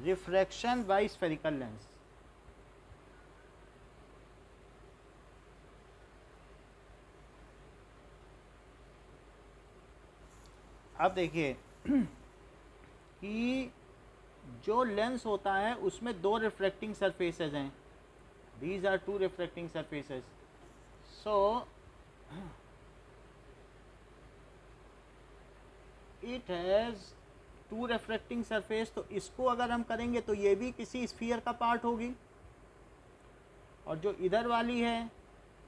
Refraction bye spherical lens. अब देखिए कि जो लेंस होता है उसमें दो रिफ्रैक्टिंग सरफेसेस हैं, these are two refracting surfaces. So it has two refracting surface, तो इसको अगर हम करेंगे तो ये भी किसी स्फीयर का पार्ट होगी, और जो इधर वाली है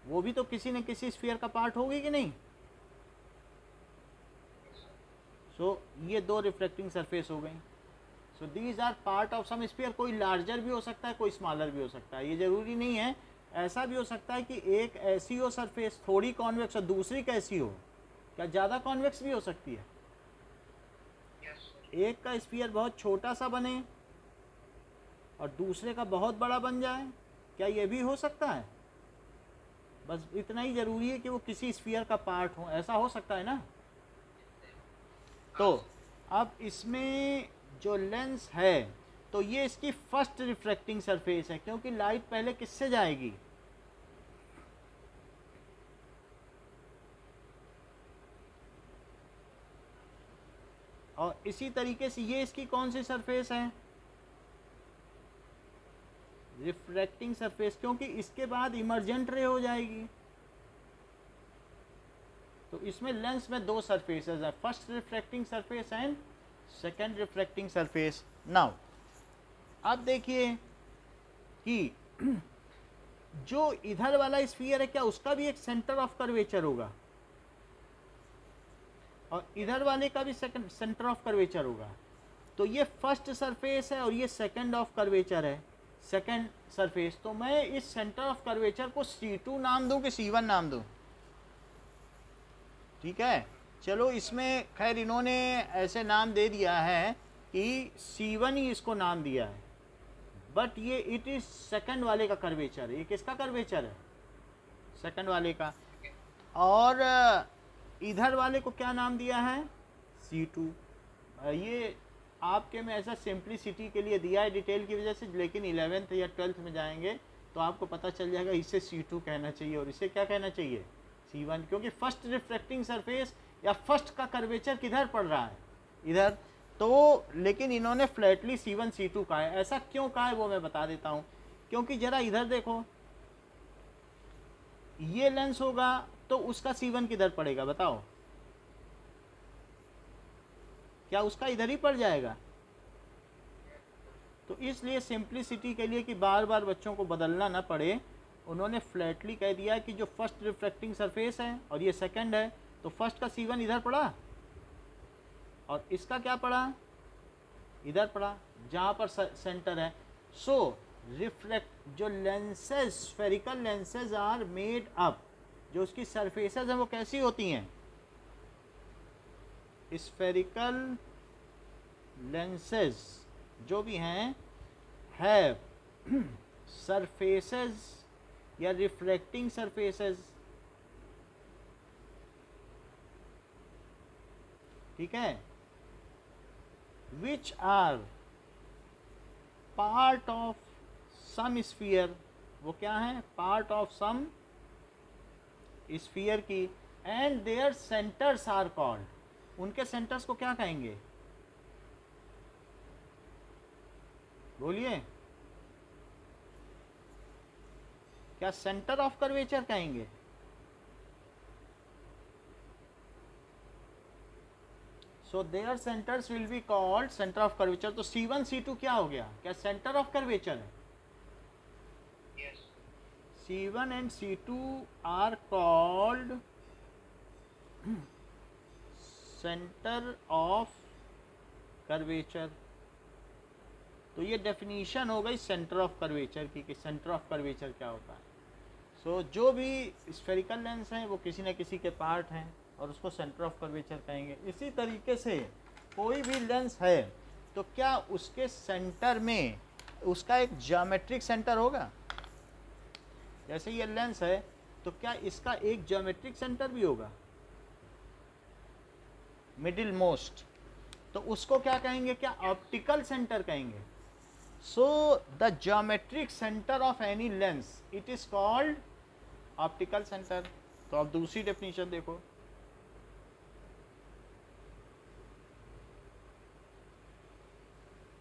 वो भी तो किसी न किसी स्फीयर का पार्ट होगी कि नहीं। सो ये दो रिफ्लेक्टिंग सरफेस हो गई। So these are part of some sphere. कोई लार्जर भी हो सकता है, कोई स्मॉलर भी हो सकता है, ये जरूरी नहीं है। ऐसा भी हो सकता है कि एक ऐसी हो सरफेस थोड़ी कॉन्वेक्स और दूसरी कैसी हो, क्या ज़्यादा कॉन्वेक्स भी हो सकती है। एक का स्फीयर बहुत छोटा सा बने और दूसरे का बहुत बड़ा बन जाए, क्या ये भी हो सकता है। बस इतना ही ज़रूरी है कि वो किसी स्फीयर का पार्ट हो, ऐसा हो सकता है ना। तो अब इसमें जो लेंस है तो ये इसकी फर्स्ट रिफ्रैक्टिंग सरफेस है, क्योंकि लाइट पहले किससे जाएगी, और इसी तरीके से ये इसकी कौन सी सरफेस है, रिफ्रैक्टिंग सरफेस, क्योंकि इसके बाद इमर्जेंट रे हो जाएगी। तो इसमें लेंस में दो सरफेसेस है, first refracting surface and second refracting surface. Now अब देखिए कि जो इधर वाला स्फीयर है क्या उसका भी एक सेंटर ऑफ कर्वेचर होगा, और इधर वाले का भी सेंटर ऑफ कर्वेचर होगा। तो ये फर्स्ट सरफेस है और ये सेकंड ऑफ कर्वेचर है, सेकंड सरफेस। तो मैं इस सेंटर ऑफ कर्वेचर को C2 नाम दूं कि C1 नाम दूं, ठीक है। चलो इसमें खैर इन्होंने ऐसे नाम दे दिया है कि C1 ही इसको नाम दिया है, बट ये इट इज सेकंड वाले का कर्वेचर है। ये किसका कर्वेचर है, सेकंड वाले का। और इधर वाले को क्या नाम दिया है, C2। ये आपके में ऐसा सिंप्लिसिटी के लिए दिया है डिटेल की वजह से, लेकिन 11th या 12th में जाएंगे तो आपको पता चल जाएगा इसे C2 कहना चाहिए और इसे क्या कहना चाहिए, C1, क्योंकि फर्स्ट रिफ्रैक्टिंग सरफेस या फर्स्ट का कर्वेचर किधर पड़ रहा है, इधर। तो लेकिन इन्होंने फ्लैटली C1 C2 कहा है। ऐसा क्यों कहा है वो मैं बता देता हूँ, क्योंकि जरा इधर देखो, ये लेंस होगा तो उसका C1 किधर पड़ेगा बताओ, क्या उसका इधर ही पड़ जाएगा। तो इसलिए सिंप्लिसिटी के लिए कि बार बार बच्चों को बदलना ना पड़े, उन्होंने फ्लैटली कह दिया कि जो फर्स्ट रिफ्रैक्टिंग सरफेस है और ये सेकंड है, तो फर्स्ट का C1 इधर पड़ा और इसका क्या पड़ा, इधर पड़ा जहाँ पर सेंटर है। सो रिफ्लेक्ट जो lenses, spherical lenses are made up, जो उसकी सरफेसेज हैं वो कैसी होती हैं, स्फेरिकल लेंसेज जो भी हैं हैव सरफेसेज या रिफ्लेक्टिंग सरफेसेज, ठीक है, which are part of some sphere, वो क्या है, part of some sphere की, and their centers are called, उनके सेंटर्स को क्या कहेंगे, बोलिए, क्या सेंटर ऑफ कर्वेचर कहेंगे। So there centres will be called center of curvature. तो C1 C2 क्या हो गया, क्या सेंटर ऑफ कर्वेचर है, C1 and C2 are called center of curvature. तो ये डेफिनीशन हो गई सेंटर ऑफ कर्वेचर की, कि सेंटर ऑफ कर्वेचर क्या होता है। सो जो भी स्फेरिकल लेंस हैं वो किसी न किसी के पार्ट हैं और उसको सेंटर ऑफ कर्वेचर कहेंगे। इसी तरीके से कोई भी लेंस है तो क्या उसके सेंटर में उसका एक ज्योमेट्रिक सेंटर होगा, जैसे ये लेंस है तो क्या इसका एक ज्योमेट्रिक सेंटर भी होगा, मिडिल मोस्ट, तो उसको क्या कहेंगे, क्या ऑप्टिकल सेंटर कहेंगे। So the geometric centre of any lens it is called optical centre. तो अब दूसरी डेफिनेशन देखो,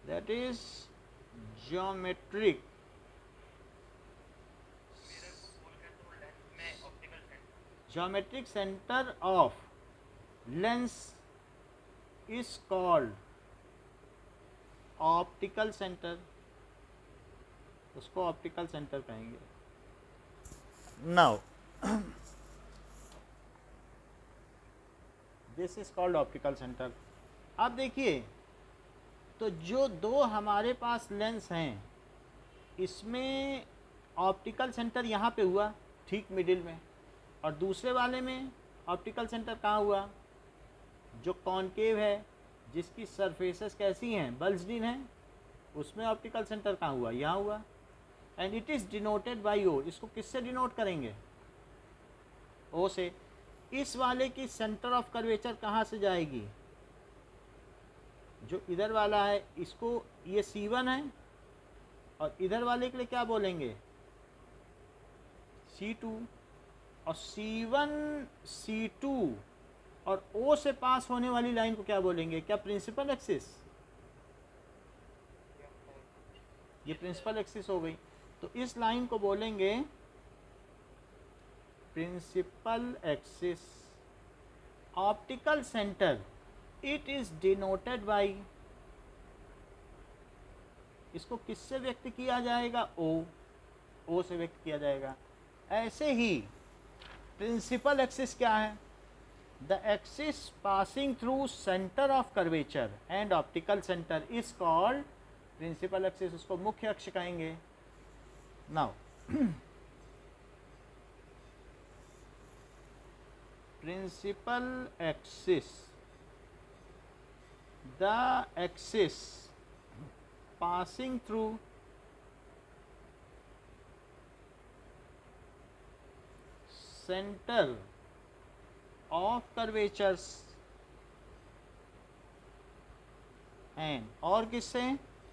that is geometric geometric centre of lens is called optical centre, उसको ऑप्टिकल सेंटर कहेंगे। Now this is called optical centre. अब देखिए, तो जो दो हमारे पास लेंस हैं, इसमें ऑप्टिकल सेंटर यहाँ पे हुआ ठीक मिडिल में, और दूसरे वाले में ऑप्टिकल सेंटर कहाँ हुआ, जो कॉनकेव है, जिसकी सरफेसेस कैसी हैं, बल्ज्ड इन हैं, उसमें ऑप्टिकल सेंटर कहाँ हुआ, यहाँ हुआ। And it is denoted by O, इसको किससे डिनोट करेंगे, ओ से। इस वाले की सेंटर ऑफ कर्वेचर कहाँ से जाएगी, जो इधर वाला है, इसको ये C1 है, और इधर वाले के लिए क्या बोलेंगे, C2, और C1 C2 और O से पास होने वाली लाइन को क्या बोलेंगे, क्या प्रिंसिपल एक्सिस, ये प्रिंसिपल एक्सिस हो गई। तो इस लाइन को बोलेंगे principal axis. Optical center it is denoted by, इसको किससे व्यक्त किया जाएगा, ओ से व्यक्त किया जाएगा। ऐसे ही प्रिंसिपल एक्सिस क्या है, the axis passing through center of curvature and optical centre is called principal axis, उसको मुख्य अक्ष कहेंगे। Now principal axis, the axis passing through center of curvatures and, और किससे,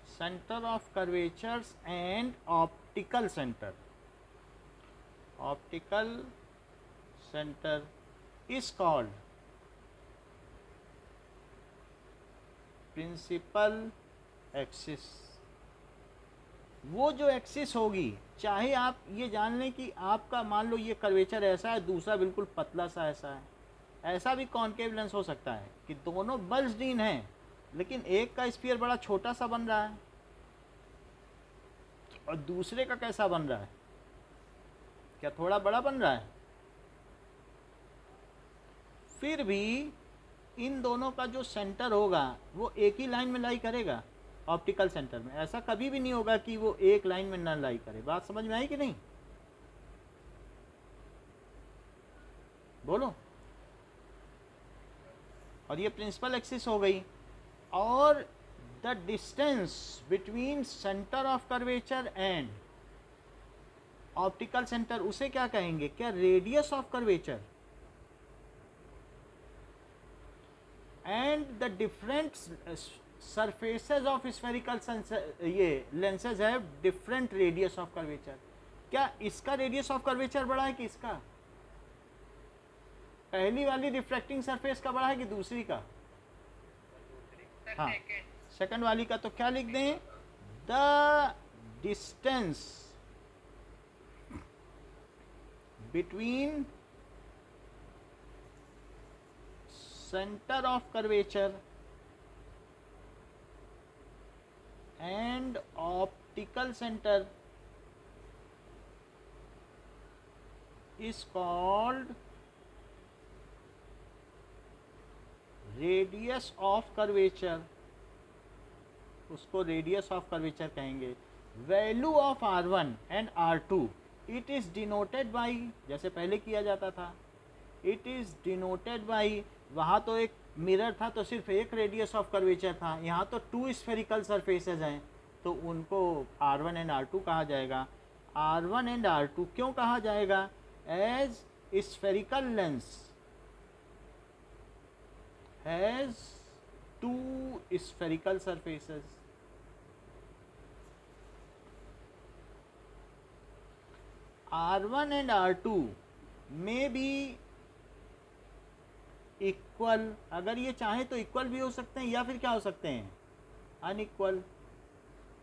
center of curvatures and optical center, optical centre is called principal axis. वो जो axis होगी, चाहे आप ये जान लें कि आपका मान लो ये कर्वेचर ऐसा है, दूसरा बिल्कुल पतला सा ऐसा है, ऐसा भी कॉनकेव लेंस हो सकता है कि दोनों बल्ज्ड इन हैं, लेकिन एक का स्फीयर बड़ा छोटा सा बन रहा है और दूसरे का कैसा बन रहा है, क्या थोड़ा बड़ा बन रहा है। फिर भी इन दोनों का जो सेंटर होगा वो एक ही लाइन में लाई करेगा ऑप्टिकल सेंटर में, ऐसा कभी भी नहीं होगा कि वो एक लाइन में ना लाई करे। बात समझ में आई कि नहीं, बोलो। और ये प्रिंसिपल एक्सिस हो गई, और the distance between centre of curvature and optical centre, उसे क्या कहेंगे, क्या radius of curvature. And the different surfaces of spherical ये lenses have different radius of curvature. क्या इसका रेडियस ऑफ कर्वेचर बड़ा है कि इसका, पहली वाली रिफ्रैक्टिंग सरफेस का बड़ा है कि दूसरी का, हाँ सेकंड वाली का। तो क्या लिख दें, the distance between centre of curvature and optical center is called radius of curvature, उसको radius of curvature कहेंगे। value of R1 and R2 it is denoted by, जैसे पहले किया जाता था, it is denoted by, वहाँ तो एक मिरर था तो सिर्फ एक रेडियस ऑफ कर्वेचर था, यहाँ तो 2 स्फेरिकल सरफेसेस हैं, तो उनको R1 एंड R2 कहा जाएगा। R1 एंड R2 क्यों कहा जाएगा, as spherical lens has 2 spherical surfaces, R1 and R2 में भी इक्वल, अगर ये चाहे तो इक्वल भी हो सकते हैं या फिर क्या हो सकते हैं, अनइक्वल।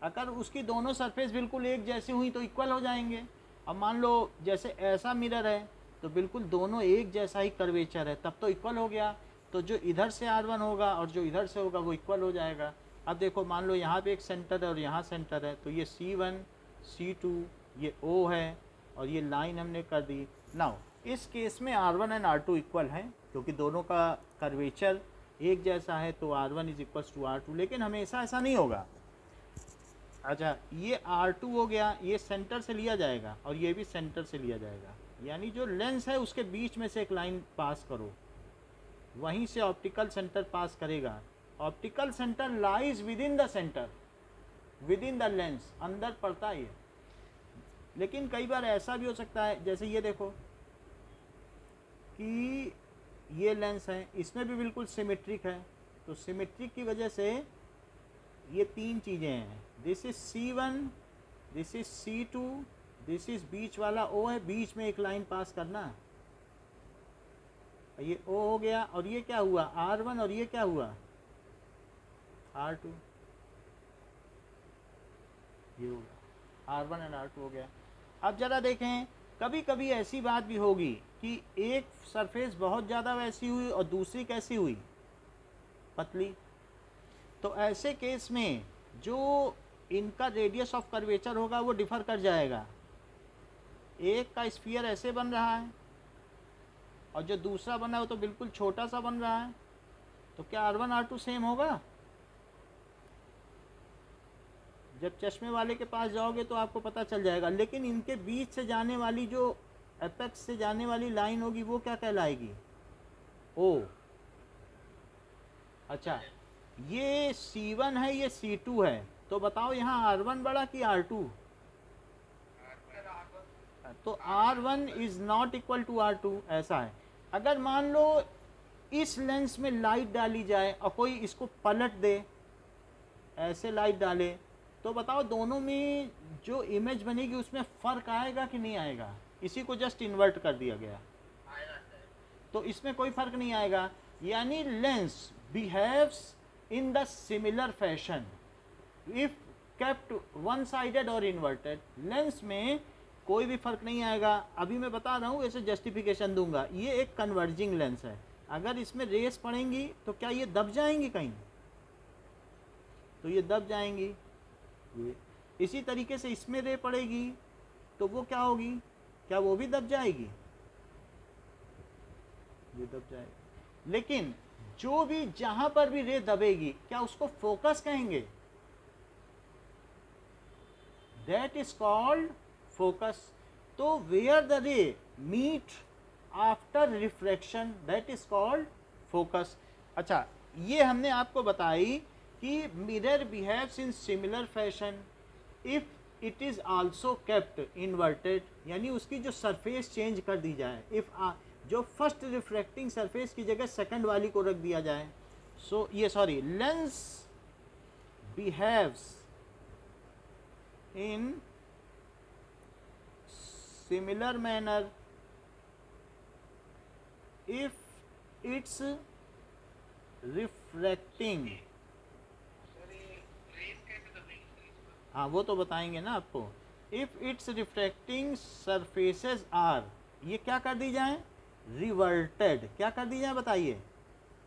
अगर उसकी दोनों सरफेस बिल्कुल एक जैसी हुई तो इक्वल हो जाएंगे। अब मान लो जैसे ऐसा मिरर है तो बिल्कुल दोनों एक जैसा ही कर्वेचर है, तब तो इक्वल हो गया। तो जो इधर से R1 होगा और जो इधर से होगा वो इक्वल हो जाएगा। अब देखो मान लो यहाँ पे एक सेंटर है और यहाँ सेंटर है, तो ये C1 C2 ये O है और ये लाइन हमने कर दी। नाउ इस केस में R1 एंड R2 इक्वल हैं क्योंकि दोनों का कर्वेचर एक जैसा है, तो R1 is equals to R2। लेकिन हमेशा ऐसा नहीं होगा। अच्छा, ये R2 हो गया, ये सेंटर से लिया जाएगा और ये भी सेंटर से लिया जाएगा, यानी जो लेंस है उसके बीच में से एक लाइन पास करो, वहीं से ऑप्टिकल सेंटर पास करेगा। Optical centre lies with in the centre, with in the lens, अंदर पड़ता है ये। लेकिन कई बार ऐसा भी हो सकता है, जैसे ये देखो कि ये लेंस है, इसमें भी बिल्कुल सिमेट्रिक है, तो सिमेट्रिक की वजह से ये तीन चीज़ें हैं, this is C1, this is C2, this is बीच वाला O है, बीच में एक लाइन पास करना है, ये O हो गया। और ये क्या हुआ, R1, और ये क्या हुआ, R2, ये होगा R1 एंड R2 हो गया। अब ज़रा देखें, कभी कभी ऐसी बात भी होगी कि एक सरफेस बहुत ज़्यादा वैसी हुई और दूसरी कैसी हुई, पतली। तो ऐसे केस में जो इनका रेडियस ऑफ कर्वेचर होगा वो डिफर कर जाएगा। एक का स्फीयर ऐसे बन रहा है और जो दूसरा बना है वो तो बिल्कुल छोटा सा बन रहा है, तो क्या R1 R2 सेम होगा? जब चश्मे वाले के पास जाओगे तो आपको पता चल जाएगा। लेकिन इनके बीच से जाने वाली जो एपेक्स से जाने वाली लाइन होगी वो क्या कहलाएगी, O। अच्छा, ये C1 है, ये C2 है, तो बताओ यहाँ R1 बड़ा कि R2? तो R1 is not equal to R2, ऐसा है। अगर मान लो इस लेंस में लाइट डाली जाए और कोई इसको पलट दे, ऐसे लाइट डाले, तो बताओ दोनों में जो इमेज बनेगी उसमें फ़र्क आएगा कि नहीं आएगा? इसी को जस्ट इन्वर्ट कर दिया गया, तो इसमें कोई फ़र्क नहीं आएगा। यानी lens behaves in the similar fashion if kept one sided or inverted। Lens में कोई भी फर्क नहीं आएगा। अभी मैं बता रहा हूँ, ऐसे जस्टिफिकेशन दूंगा। ये एक कन्वर्जिंग लेंस है, अगर इसमें रेस पड़ेंगी तो क्या ये दब जाएंगी कहीं? तो ये दब जाएंगी। ये इसी तरीके से इसमें रे पड़ेगी तो वो क्या होगी, क्या वो भी दब जाएगी? ये दब जाएगी। लेकिन जो भी जहां पर भी रे दबेगी, क्या उसको फोकस कहेंगे? That is called focus. तो where the ray meet after refraction, that is called focus. अच्छा, ये हमने आपको बताई कि mirror behaves in similar fashion if it is also kept inverted, यानी उसकी जो सरफेस चेंज कर दी जाए। इफ जो फर्स्ट रिफ्रैक्टिंग सरफेस की जगह सेकंड वाली को रख दिया जाए। सो ये sorry, lens behaves in similar manner if it's refracting, हाँ वो तो बताएंगे ना आपको। If it's refracting surfaces are, ये क्या कर दी जाए, रिवर्टेड। क्या कर दी जाए बताइए,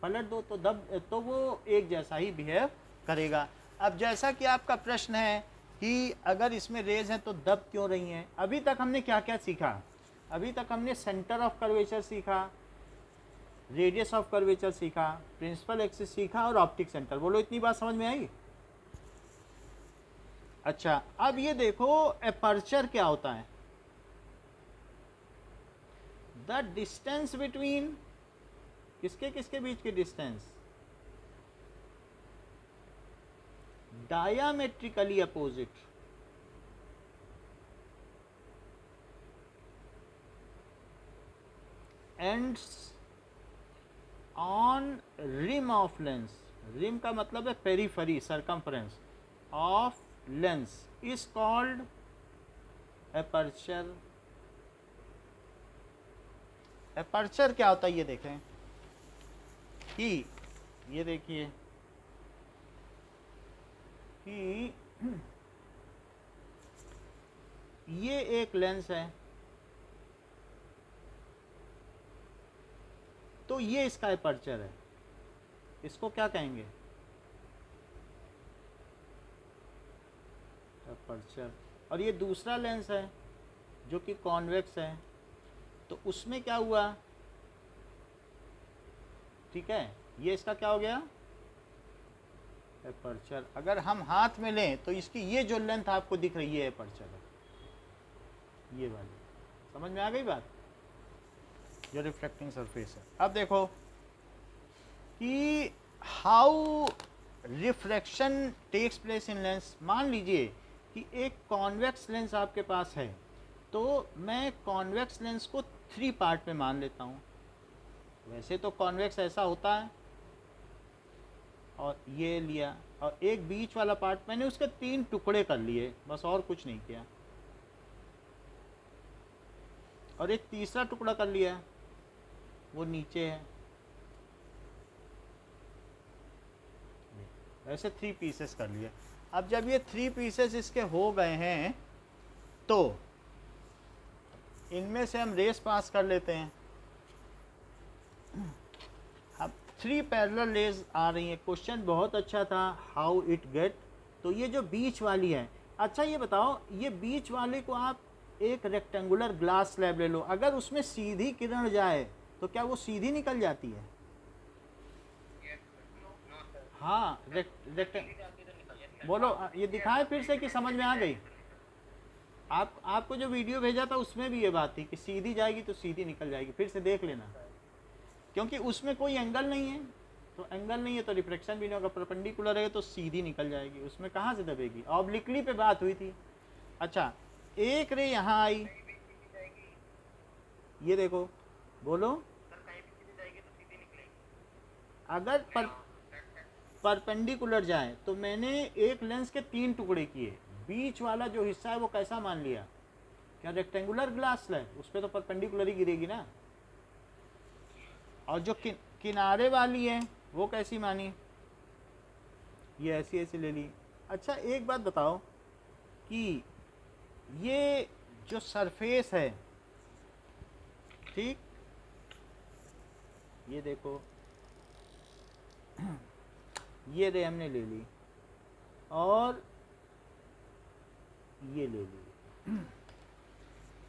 पलट दो तो दब, तो वो एक जैसा ही बिहेव करेगा। अब जैसा कि आपका प्रश्न है कि अगर इसमें रेज हैं तो दब क्यों रही हैं, अभी तक हमने क्या क्या सीखा? अभी तक हमने सेंटर ऑफ कर्वेचर सीखा, रेडियस ऑफ कर्वेचर सीखा, प्रिंसिपल एक्सिस सीखा और ऑप्टिक सेंटर। बोलो इतनी बात समझ में आई? अच्छा, अब ये देखो एपर्चर क्या होता है। द डिस्टेंस बिटवीन, किसके किसके बीच की distance, diametrically opposite, ends on rim of lens. Rim का मतलब है periphery, circumference of lens is called aperture aperture क्या होता है ये देखें कि ये देखिए कि ये एक लेंस है, तो ये इसका एपर्चर है, इसको क्या कहेंगे? एपर्चर। और ये दूसरा लेंस है जो कि कॉन्वेक्स है, तो उसमें क्या हुआ? ठीक है, ये इसका क्या हो गया? एपर्चर। अगर हम हाथ में लें तो इसकी ये जो लेंथ आपको दिख रही है एपर्चर है, ये वाली। समझ में आ गई बात? जो रिफ्लेक्टिंग सरफेस है। अब देखो कि how refraction takes place in lens. मान लीजिए कि एक कॉन्वेक्स लेंस आपके पास है, तो मैं कॉन्वेक्स लेंस को 3 पार्ट में मान लेता हूँ। वैसे तो कॉन्वेक्स ऐसा होता है, और ये लिया, और एक बीच वाला पार्ट मैंने उसके 3 टुकड़े कर लिए, बस और कुछ नहीं किया। और एक तीसरा टुकड़ा कर लिया, वो नीचे है। ऐसे 3 पीसेस कर लिए। अब जब ये 3 पीसेस इसके हो गए हैं, तो इनमें से हम रेस पास कर लेते हैं। अब 3 पैरेलल रेज आ रही हैं। क्वेश्चन बहुत अच्छा था, हाउ इट गेट। तो ये जो बीच वाली है, अच्छा ये बताओ, ये बीच वाले को आप एक रेक्टेंगुलर ग्लास स्लैब ले लो, अगर उसमें सीधी किरण जाए तो क्या वो सीधी निकल जाती है? हाँ, बोलो, ये दिखाएं फिर से कि समझ में आ गई? आपको जो वीडियो भेजा था उसमें भी ये बात थी कि सीधी जाएगी तो सीधी निकल जाएगी। फिर से देख लेना, क्योंकि उसमें कोई एंगल नहीं है, तो एंगल नहीं है तो रिफ्लेक्शन भी नहीं होगा। परपेंडिकुलर है तो सीधी निकल जाएगी, उसमें कहाँ से दबेगी? ऑब्लिकली पे बात हुई थी। अच्छा, एक रे यहाँ आई, ये देखो, बोलो। अगर परपेंडिकुलर जाए तो मैंने एक लेंस के 3 टुकड़े किए, बीच वाला जो हिस्सा है वो कैसा मान लिया? क्या रेक्टेंगुलर ग्लास है? उस पर तो परपेंडिकुलर ही गिरेगी ना। और जो किनारे वाली है वो कैसी मानी? ये ऐसी ऐसी ले ली। अच्छा एक बात बताओ कि ये जो सरफेस है, ठीक, ये देखो, ये रे हमने ले ली और ये ले ली।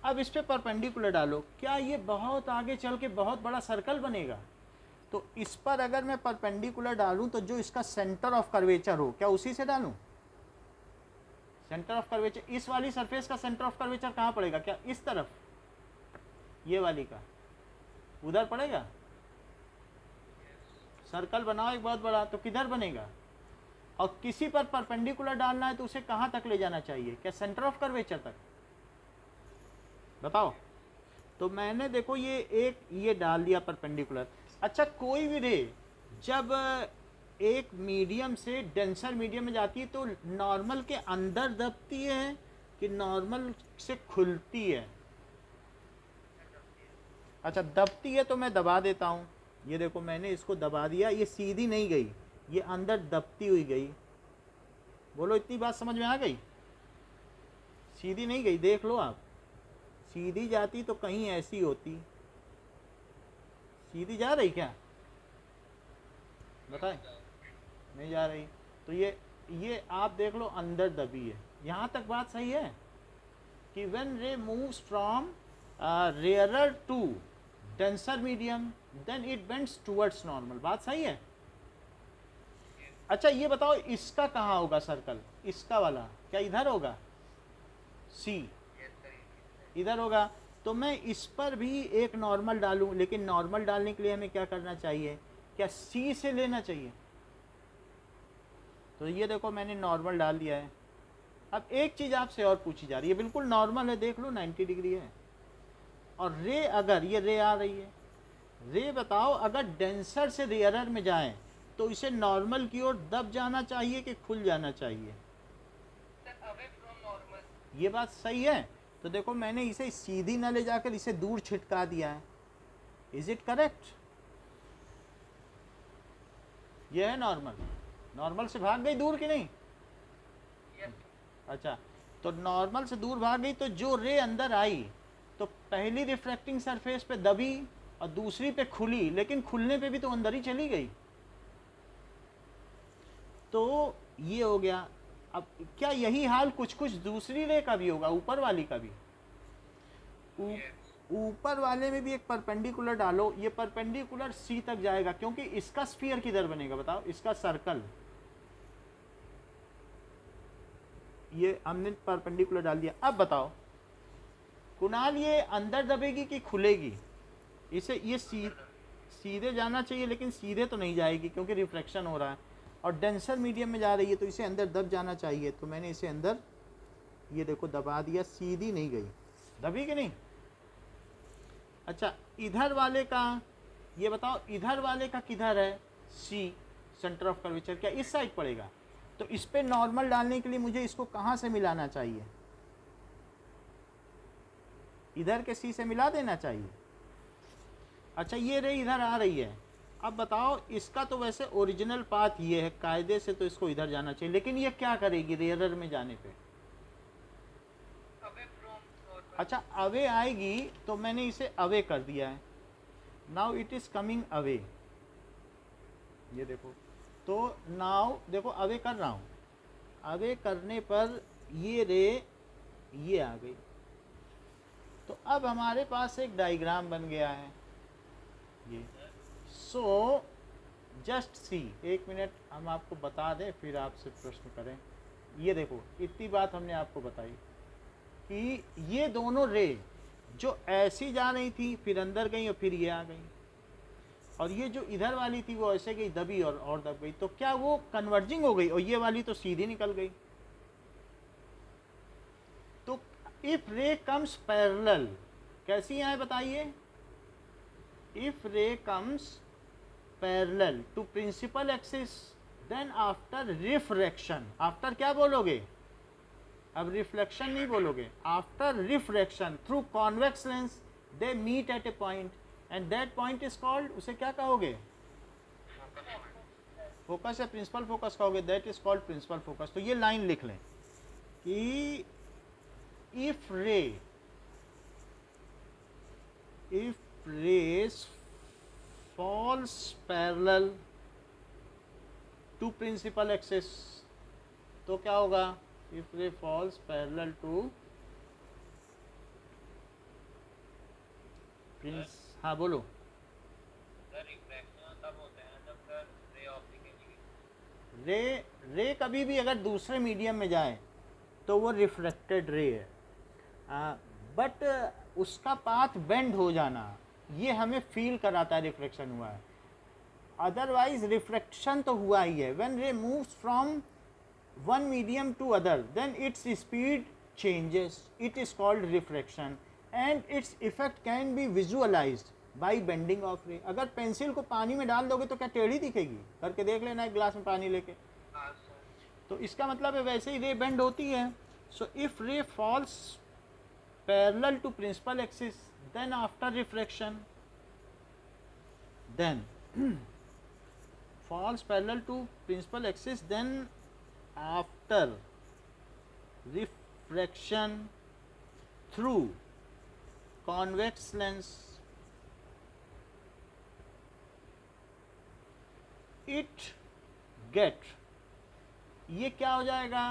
अब इस पे परपेंडिकुलर डालो, क्या ये बहुत आगे चल के बहुत बड़ा सर्कल बनेगा? तो इस पर अगर मैं परपेंडिकुलर डालूं तो जो इसका सेंटर ऑफ कर्वेचर हो, क्या उसी से डालूं? सेंटर ऑफ कर्वेचर, इस वाली सरफेस का सेंटर ऑफ कर्वेचर कहाँ पड़ेगा? क्या इस तरफ, ये वाली का उधर पड़ेगा? सर्कल बनाओ एक बहुत बड़ा, तो किधर बनेगा? और किसी पर परपेंडिकुलर डालना है तो उसे कहाँ तक ले जाना चाहिए? क्या सेंटर ऑफ कर्वेचर तक? बताओ। तो मैंने देखो ये डाल दिया परपेंडिकुलर। अच्छा, कोई भी रे जब एक मीडियम से डेंसर मीडियम में जाती है तो नॉर्मल के अंदर दबती है कि नॉर्मल से खुलती है? अच्छा, दबती है तो मैं दबा देता हूँ। ये देखो मैंने इसको दबा दिया, ये सीधी नहीं गई, ये अंदर दबती हुई गई। बोलो, इतनी बात समझ में आ गई? सीधी नहीं गई, देख लो आप। सीधी जाती तो कहीं ऐसी होती। सीधी जा रही क्या? बताएं, नहीं जा रही। तो ये आप देख लो, अंदर दबी है। यहाँ तक बात सही है कि when ray moves from rarer to denser medium then it bends towards normal. बात सही है? अच्छा ये बताओ, इसका कहाँ होगा सर्कल? इसका वाला क्या इधर होगा? सी इधर होगा। तो मैं इस पर भी एक नॉर्मल डालूं, लेकिन नॉर्मल डालने के लिए हमें क्या करना चाहिए? क्या सी से लेना चाहिए? तो ये देखो मैंने नॉर्मल डाल दिया है। अब एक चीज़ आपसे और पूछी जा रही है, बिल्कुल नॉर्मल है, देख लो 90 डिग्री है। और रे, अगर ये रे आ रही है, रे बताओ अगर डेंसर से रेयरर में जाए तो इसे नॉर्मल की ओर दब जाना चाहिए कि खुल जाना चाहिए? ये बात सही है। तो देखो मैंने इसे सीधी न ले जाकर इसे दूर छिटका दिया है, इज इट करेक्ट? ये है नॉर्मल, नॉर्मल से भाग गई दूर कि नहीं? अच्छा, तो नॉर्मल से दूर भाग गई तो जो रे अंदर आई तो पहली रिफ्रैक्टिंग सरफेस पे दबी और दूसरी पे खुली, लेकिन खुलने पे भी तो अंदर ही चली गई। तो ये हो गया। अब क्या यही हाल कुछ कुछ दूसरी रे का भी होगा, ऊपर वाली का भी? ऊपर वाले में भी एक परपेंडिकुलर डालो, ये परपेंडिकुलर सी तक जाएगा, क्योंकि इसका स्फीयर किधर बनेगा बताओ, इसका सर्कल। ये हमने परपेंडिकुलर डाल दिया। अब बताओ कुणाल, ये अंदर दबेगी कि खुलेगी? इसे ये सीधे जाना चाहिए, लेकिन सीधे तो नहीं जाएगी क्योंकि रिफ्लेक्शन हो रहा है, और डेंसर मीडियम में जा रही है, तो इसे अंदर दब जाना चाहिए। तो मैंने इसे अंदर, ये देखो, दबा दिया, सीधी नहीं गई, दबी कि नहीं? अच्छा, इधर वाले का ये बताओ, इधर वाले का किधर है? सी, सेंटर ऑफ कर्वेचर, क्या इस साइड पड़ेगा? तो इस पे नॉर्मल डालने के लिए मुझे इसको कहाँ से मिलाना चाहिए? इधर के सी से मिला देना चाहिए। अच्छा, ये रे इधर आ रही है। अब बताओ, इसका तो वैसे ओरिजिनल पाथ ये है, कायदे से तो इसको इधर जाना चाहिए, लेकिन ये क्या करेगी रेयरर में जाने पे? अच्छा, अवे आएगी, तो मैंने इसे अवे कर दिया है। Now it is coming away, ये देखो। तो नाउ देखो, अवे कर रहा हूँ, अवे करने पर ये रे ये आ गई। तो अब हमारे पास एक डायग्राम बन गया है ये। सो जस्ट सी, एक मिनट हम आपको बता दें, फिर आपसे प्रश्न करें। ये देखो, इतनी बात हमने आपको बताई कि ये दोनों रे जो ऐसी जा रही थी, फिर अंदर गई और फिर ये आ गई, और ये जो इधर वाली थी वो ऐसे गई, दबी और दब गई। तो क्या वो कन्वर्जिंग हो गई? और ये वाली तो सीधी निकल गई। तो इफ रे कम्स पैरेलल, कैसी है बताइए? If ray comes parallel to principal axis, then after refraction, after क्या बोलोगे? अब रिफ्लेक्शन नहीं बोलोगे, after refraction through convex lens they meet at a point and that point is called, उसे क्या कहोगे? फोकस या प्रिंसिपल फोकस कहोगे, that is called principal focus. तो ये लाइन लिख लें कि if rays falls parallel to principal axis, तो क्या होगा? if ray falls parallel to हाँ बोलो। रे कभी भी अगर दूसरे मीडियम में जाए तो वो रिफ्लेक्टेड रे है, बट उसका पाथ बेंड हो जाना ये हमें फील कराता है रिफ्लेक्शन हुआ है। अदरवाइज रिफ्लेक्शन तो हुआ ही है। When ray moves from one medium to other, then its speed changes, it is called refraction and its effect can be visualized by bending of ray। अगर पेंसिल को पानी में डाल दोगे तो क्या टेढ़ी दिखेगी? करके देख लेना एक ग्लास में पानी लेके। तो इसका मतलब है वैसे ही रे बेंड होती है। So if ray falls parallel to principal axis, then after refraction, then falls parallel to principal axis, then after refraction through convex lens, it get, ये क्या हो जाएगा?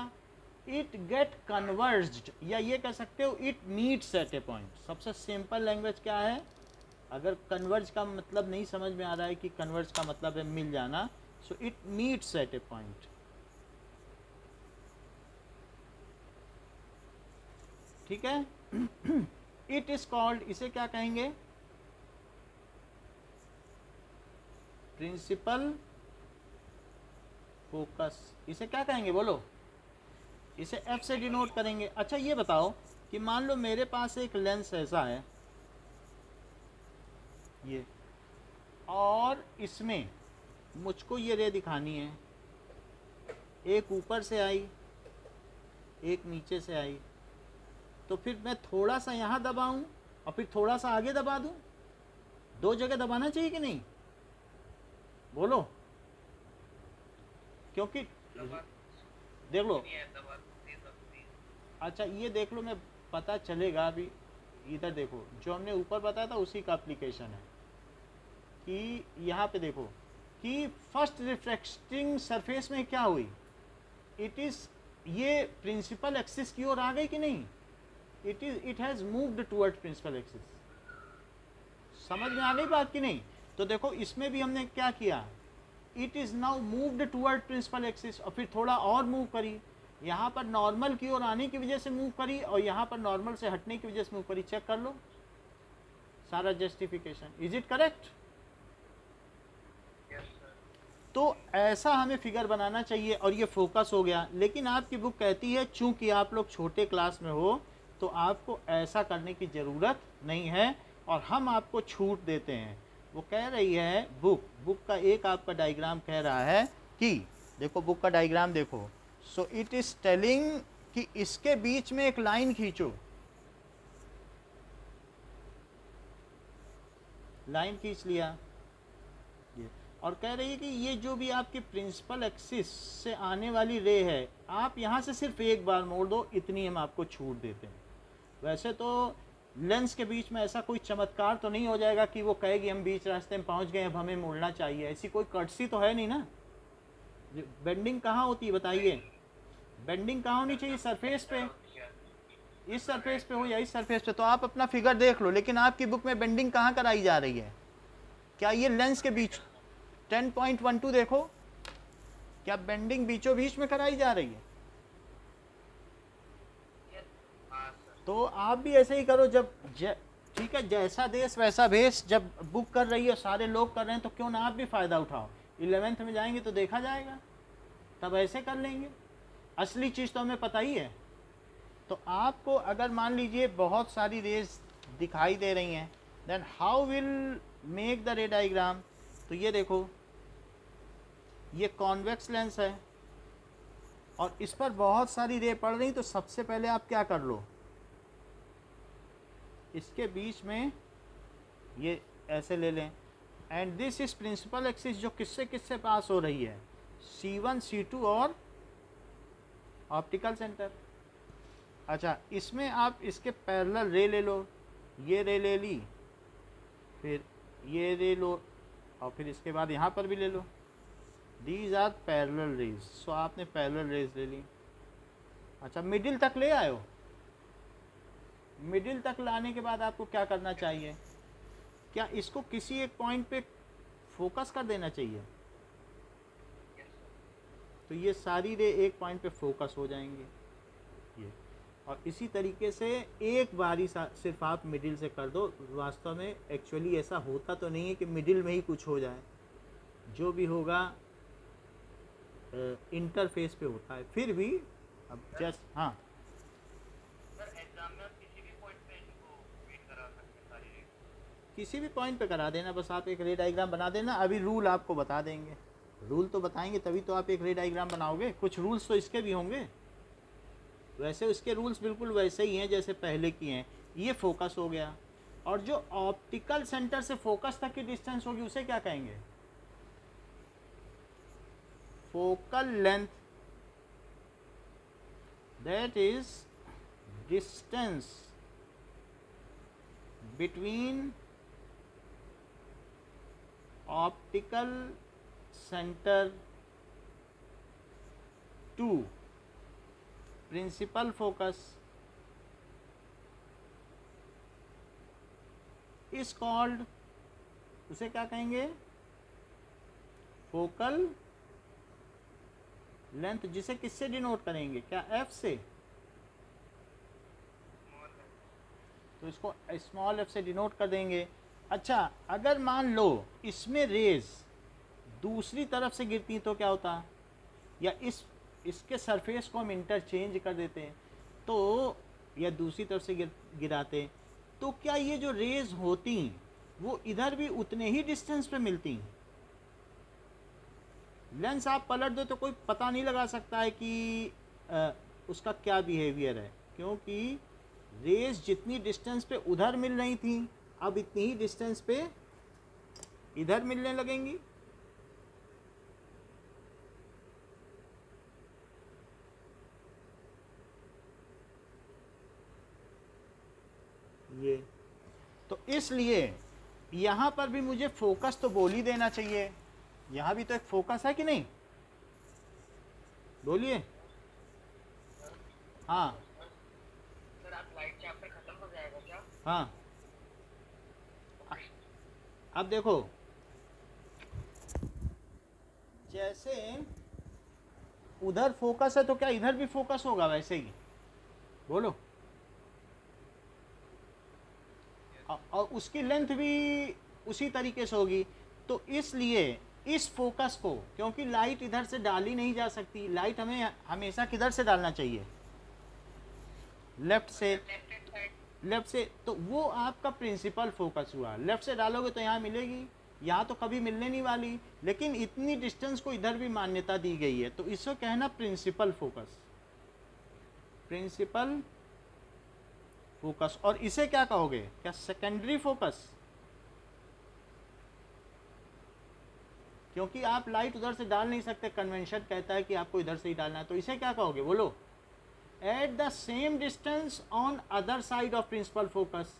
it get converged, या ये कह सकते हो it meets at a point। सबसे सिंपल लैंग्वेज क्या है? अगर कन्वर्ज का मतलब नहीं समझ में आ रहा है कि कन्वर्ज का मतलब है मिल जाना, so it meets at a point। ठीक है? इट इज कॉल्ड, इसे क्या कहेंगे? Principal focus. इसे क्या कहेंगे बोलो? इसे एफ से डिनोट करेंगे। अच्छा ये बताओ कि मान लो मेरे पास एक लेंस ऐसा है ये, और इसमें मुझको ये रे दिखानी है, एक ऊपर से आई एक नीचे से आई, तो फिर मैं थोड़ा सा यहाँ दबाऊं और फिर थोड़ा सा आगे दबा दूं, 2 जगह दबाना चाहिए कि नहीं, बोलो, क्योंकि देख लो, अच्छा ये देख लो, मैं पता चलेगा अभी, इधर देखो जो हमने ऊपर बताया था उसी का एप्लीकेशन है कि यहाँ पे देखो कि फर्स्ट रिफ्रैक्टिंग सरफेस में क्या हुई, ये प्रिंसिपल एक्सिस की ओर आ गई कि नहीं, it has moved toward principal axis. समझ में आ गई बात कि नहीं? तो देखो इसमें भी हमने क्या किया, it is now moved toward principal axis, और फिर थोड़ा और मूव करी, यहाँ पर नॉर्मल की ओर आने की वजह से मूव करी और यहाँ पर नॉर्मल से हटने की वजह से मूव करी। चेक कर लो सारा जस्टिफिकेशन, इज इट करेक्ट? तो ऐसा हमें फिगर बनाना चाहिए और ये फोकस हो गया। लेकिन आपकी बुक कहती है चूंकि आप लोग छोटे क्लास में हो तो आपको ऐसा करने की ज़रूरत नहीं है और हम आपको छूट देते हैं। वो कह रही है बुक का एक आपका डायग्राम कह रहा है कि देखो बुक का डायग्राम देखो, सो इट इज़ टेलिंग कि इसके बीच में एक लाइन खींचो, लाइन खींच लिया ये, और कह रही है कि ये जो भी आपके प्रिंसिपल एक्सिस से आने वाली रे है आप यहाँ से सिर्फ एक बार मोड़ दो, इतनी हम आपको छूट देते हैं। वैसे तो लेंस के बीच में ऐसा कोई चमत्कार तो नहीं हो जाएगा कि वो कहेगी हम बीच रास्ते में पहुँच गए अब हमें मुड़ना चाहिए, ऐसी कोई कर्टसी तो है नहीं ना। बेंडिंग कहाँ होती है बताइए, बेंडिंग कहाँ होनी चाहिए, सरफेस पे, इस सरफेस पे हो या इस सरफेस पे। तो आप अपना फिगर देख लो, लेकिन आपकी बुक में बेंडिंग कहाँ कराई जा रही है, क्या ये लेंस के बीच 10.12 देखो, क्या बेंडिंग बीचों बीच में कराई जा रही है? तो आप भी ऐसे ही करो, जब ठीक है जैसा देश वैसा भेष, जब बुक कर रही है सारे लोग कर रहे हैं तो क्यों ना आप भी फ़ायदा उठाओ। 11th में जाएंगे तो देखा जाएगा, तब ऐसे कर लेंगे। असली चीज़ तो हमें पता ही है। तो आपको अगर मान लीजिए बहुत सारी रेज दिखाई दे रही हैं, then how will make the ray diagram. तो ये देखो ये कॉन्वेक्स लेंस है और इस पर बहुत सारी रे पड़ रही, तो सबसे पहले आप क्या कर लो, इसके बीच में ये ऐसे ले लें, and this is principal axis जो किससे किससे पास हो रही है, C1 C2 और ऑप्टिकल सेंटर। अच्छा इसमें आप इसके पैरेलल रे ले लो, ये रे ले ली, फिर ये रे लो और फिर इसके बाद यहाँ पर भी ले लो, दीज आर पैरेलल रेज। सो आपने पैरेलल रेज ले ली। अच्छा मिडिल तक ले आयो, मिडिल तक लाने के बाद आपको क्या करना चाहिए, क्या इसको किसी एक पॉइंट पे फोकस कर देना चाहिए, तो ये सारी रे एक पॉइंट पे फोकस हो जाएंगे ये। और इसी तरीके से एक बारी सिर्फ आप मिडिल से कर दो। वास्तव में एक्चुअली ऐसा होता तो नहीं है कि मिडिल में ही कुछ हो जाए, जो भी होगा इंटरफेस पे होता है। फिर भी अब जस्ट हाँ किसी भी पॉइंट पे करा देना, बस आप एक रे डायग्राम बना देना। अभी रूल आपको बता देंगे, रूल तो बताएंगे तभी तो आप एक रे डायग्राम बनाओगे। कुछ रूल्स तो इसके भी होंगे, वैसे उसके रूल्स बिल्कुल वैसे ही हैं जैसे पहले किए हैं। ये फोकस हो गया, और जो ऑप्टिकल सेंटर से फोकस तक की डिस्टेंस होगी उसे क्या कहेंगे, focal length, that is distance between optical center to principal focus is called, उसे क्या कहेंगे, फोकल लेंथ, जिसे किससे डिनोट करेंगे, क्या एफ से, तो इसको स्मॉल एफ से डिनोट कर देंगे। अच्छा अगर मान लो इसमें रेज दूसरी तरफ से गिरती तो क्या होता, या इसके सरफेस को हम इंटरचेंज कर देते हैं तो, या दूसरी तरफ से गिराते, तो क्या ये जो रेज होती वो इधर भी उतने ही डिस्टेंस पे मिलती? लेंस आप पलट दो तो कोई पता नहीं लगा सकता है कि उसका क्या बिहेवियर है, क्योंकि रेज जितनी डिस्टेंस पे उधर मिल रही थी अब इतनी ही डिस्टेंस पे इधर मिलने लगेंगी। ये तो इसलिए यहां पर भी मुझे फोकस तो बोल ही देना चाहिए। यहां भी तो एक फोकस है कि नहीं, बोलिए। हाँ सर आप लाइट चैप्टर खत्म हो जाएगा क्या? हाँ, अब देखो जैसे उधर फोकस है तो क्या इधर भी फोकस होगा वैसे ही, बोलो। और उसकी लेंथ भी उसी तरीके से होगी। तो इसलिए इस फोकस को, क्योंकि लाइट इधर से डाली नहीं जा सकती, लाइट हमें हमेशा किधर से डालना चाहिए, लेफ्ट से, लेफ्ट से। तो वो आपका प्रिंसिपल फोकस हुआ। लेफ्ट से डालोगे तो यहाँ मिलेगी, यहाँ तो कभी मिलने नहीं वाली, लेकिन इतनी डिस्टेंस को इधर भी मान्यता दी गई है, तो इसको कहना प्रिंसिपल फोकस, प्रिंसिपल फोकस। और इसे क्या कहोगे, क्या सेकेंडरी फोकस, क्योंकि आप लाइट उधर से डाल नहीं सकते, कन्वेंशन कहता है कि आपको इधर से ही डालना है। तो इसे क्या कहोगे, बोलो। At the same distance on other side of principal focus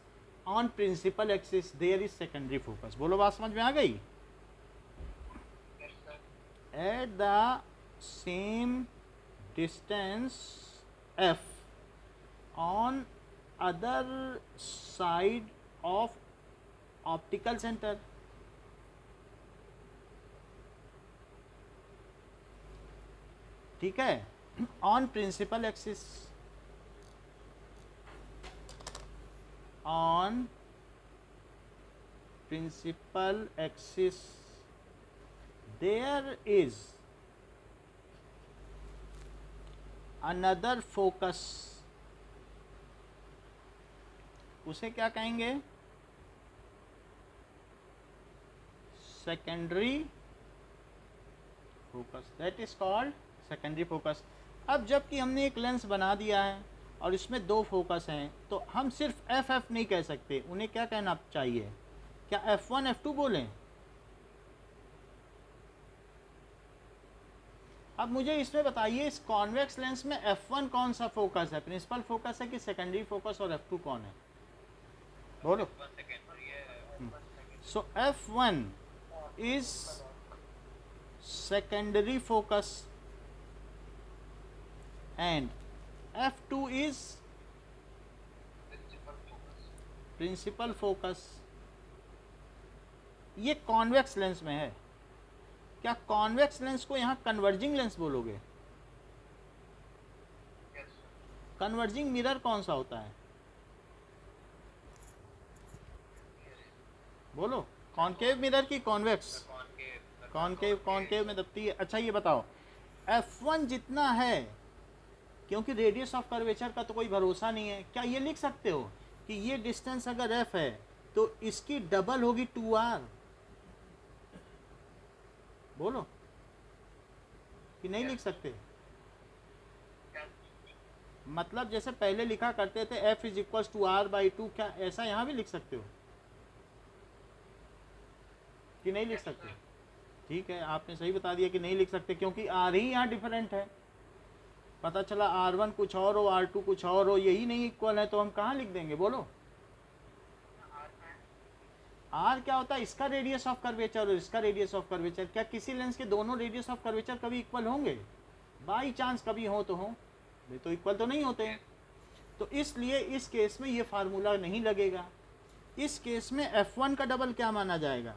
on principal axis there is secondary focus. बोलो, बात समझ में आ गई। At the same distance F on other side of optical center, ठीक है, on principal axis, on principal axis there is another focus, उसे क्या कहेंगे, secondary focus, that is called secondary focus. अब जबकि हमने एक लेंस बना दिया है और इसमें दो फोकस हैं, तो हम सिर्फ एफ एफ नहीं कह सकते, उन्हें क्या कहना चाहिए, क्या F1 F2 बोलें। अब मुझे इसमें बताइए, इस कॉन्वेक्स लेंस में F1 कौन सा फोकस है, प्रिंसिपल फोकस है कि सेकेंडरी फोकस, और F2 कौन है, बोलो। So F1 is secondary focus and F2 is principal focus. ये कॉन्वेक्स लेंस में है। क्या कॉन्वेक्स लेंस को यहाँ कन्वर्जिंग लेंस बोलोगे? कन्वर्जिंग मिरर कौन सा होता है, बोलो। कॉनकेव मिरर की कॉन्वेक्स, कॉनकेव, कॉनकेव में दबती है। अच्छा ये बताओ, F1 जितना है, क्योंकि रेडियस ऑफ कर्वेचर का तो कोई भरोसा नहीं है, क्या ये लिख सकते हो कि ये डिस्टेंस अगर f है तो इसकी डबल होगी 2r, बोलो, कि नहीं लिख सकते? मतलब जैसे पहले लिखा करते थे f is equal to r/2, क्या ऐसा यहाँ भी लिख सकते हो कि नहीं लिख सकते? ठीक है, आपने सही बता दिया कि नहीं लिख सकते, क्योंकि r ही यहाँ डिफरेंट है। पता चला R1 कुछ और हो, R2 कुछ और हो, यही नहीं इक्वल है, तो हम कहाँ लिख देंगे, बोलो। R क्या होता है, इसका रेडियस ऑफ कर्वेचर और इसका रेडियस ऑफ कर्वेचर। क्या किसी लेंस के दोनों रेडियस ऑफ कर्वेचर कभी इक्वल होंगे? बाई चांस कभी हो तो हो, ये तो इक्वल तो नहीं होते हैं। तो इसलिए इस केस में ये फार्मूला नहीं लगेगा। इस केस में F1 का डबल क्या माना जाएगा,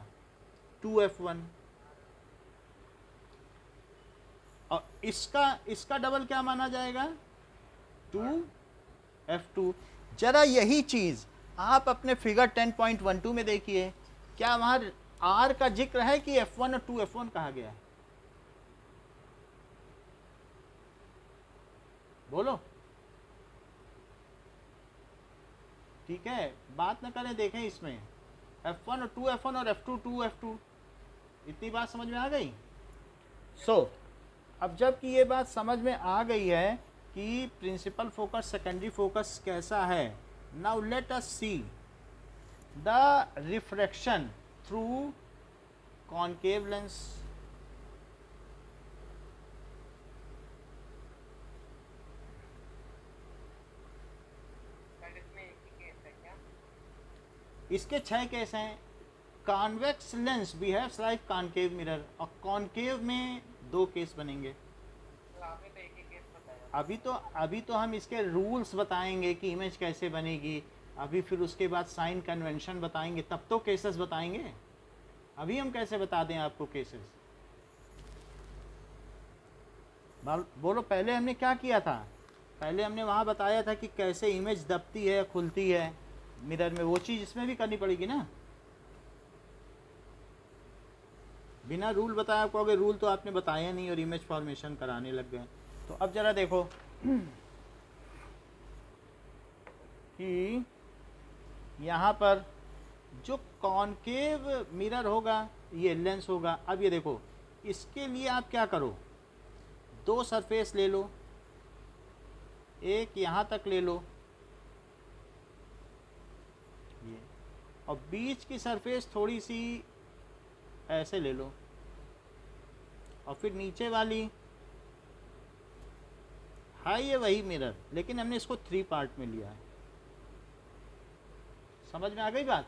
2F1, और इसका डबल क्या माना जाएगा, 2F2। जरा यही चीज आप अपने फिगर 10.12 में देखिए, क्या वहां R का जिक्र है कि F1 और 2F1 कहा गया है, बोलो। ठीक है, बात न करें, देखें इसमें F1 और 2F1 और F2 2F2, इतनी बात समझ में आ गई। अब जबकि ये बात समझ में आ गई है कि प्रिंसिपल फोकस सेकेंडरी फोकस कैसा है, now let us see the refraction through concave lens, sir इसमें एक ही केस है क्या? इसके 6 केस हैं। Convex lens behaves like concave mirror, और कॉनकेव में 2 केस बनेंगे। तो आपने तो एक ही केस बताया। अभी तो हम इसके रूल्स बताएंगे कि इमेज कैसे बनेगी, अभी फिर उसके बाद साइन कन्वेंशन बताएंगे, तब तो केसेस बताएंगे। अभी हम कैसे बता दें आपको केसेस? बोलो, पहले हमने क्या किया था? पहले हमने वहाँ बताया था कि कैसे इमेज दबती है खुलती है मिरर में, वो चीज़ इसमें भी करनी पड़ेगी ना। बिना रूल बताया आपको, अगर रूल तो आपने बताया नहीं और इमेज फॉर्मेशन कराने लग गए। तो अब जरा देखो कि यहाँ पर जो कॉनकेव मिरर होगा ये लेंस होगा। अब ये देखो, इसके लिए आप क्या करो, 2 सरफेस ले लो, एक यहाँ तक ले लो ये, और बीच की सरफेस थोड़ी सी ऐसे ले लो, और फिर नीचे वाली है ये वही मिरर, लेकिन हमने इसको 3 पार्ट में लिया है। समझ में आ गई बात?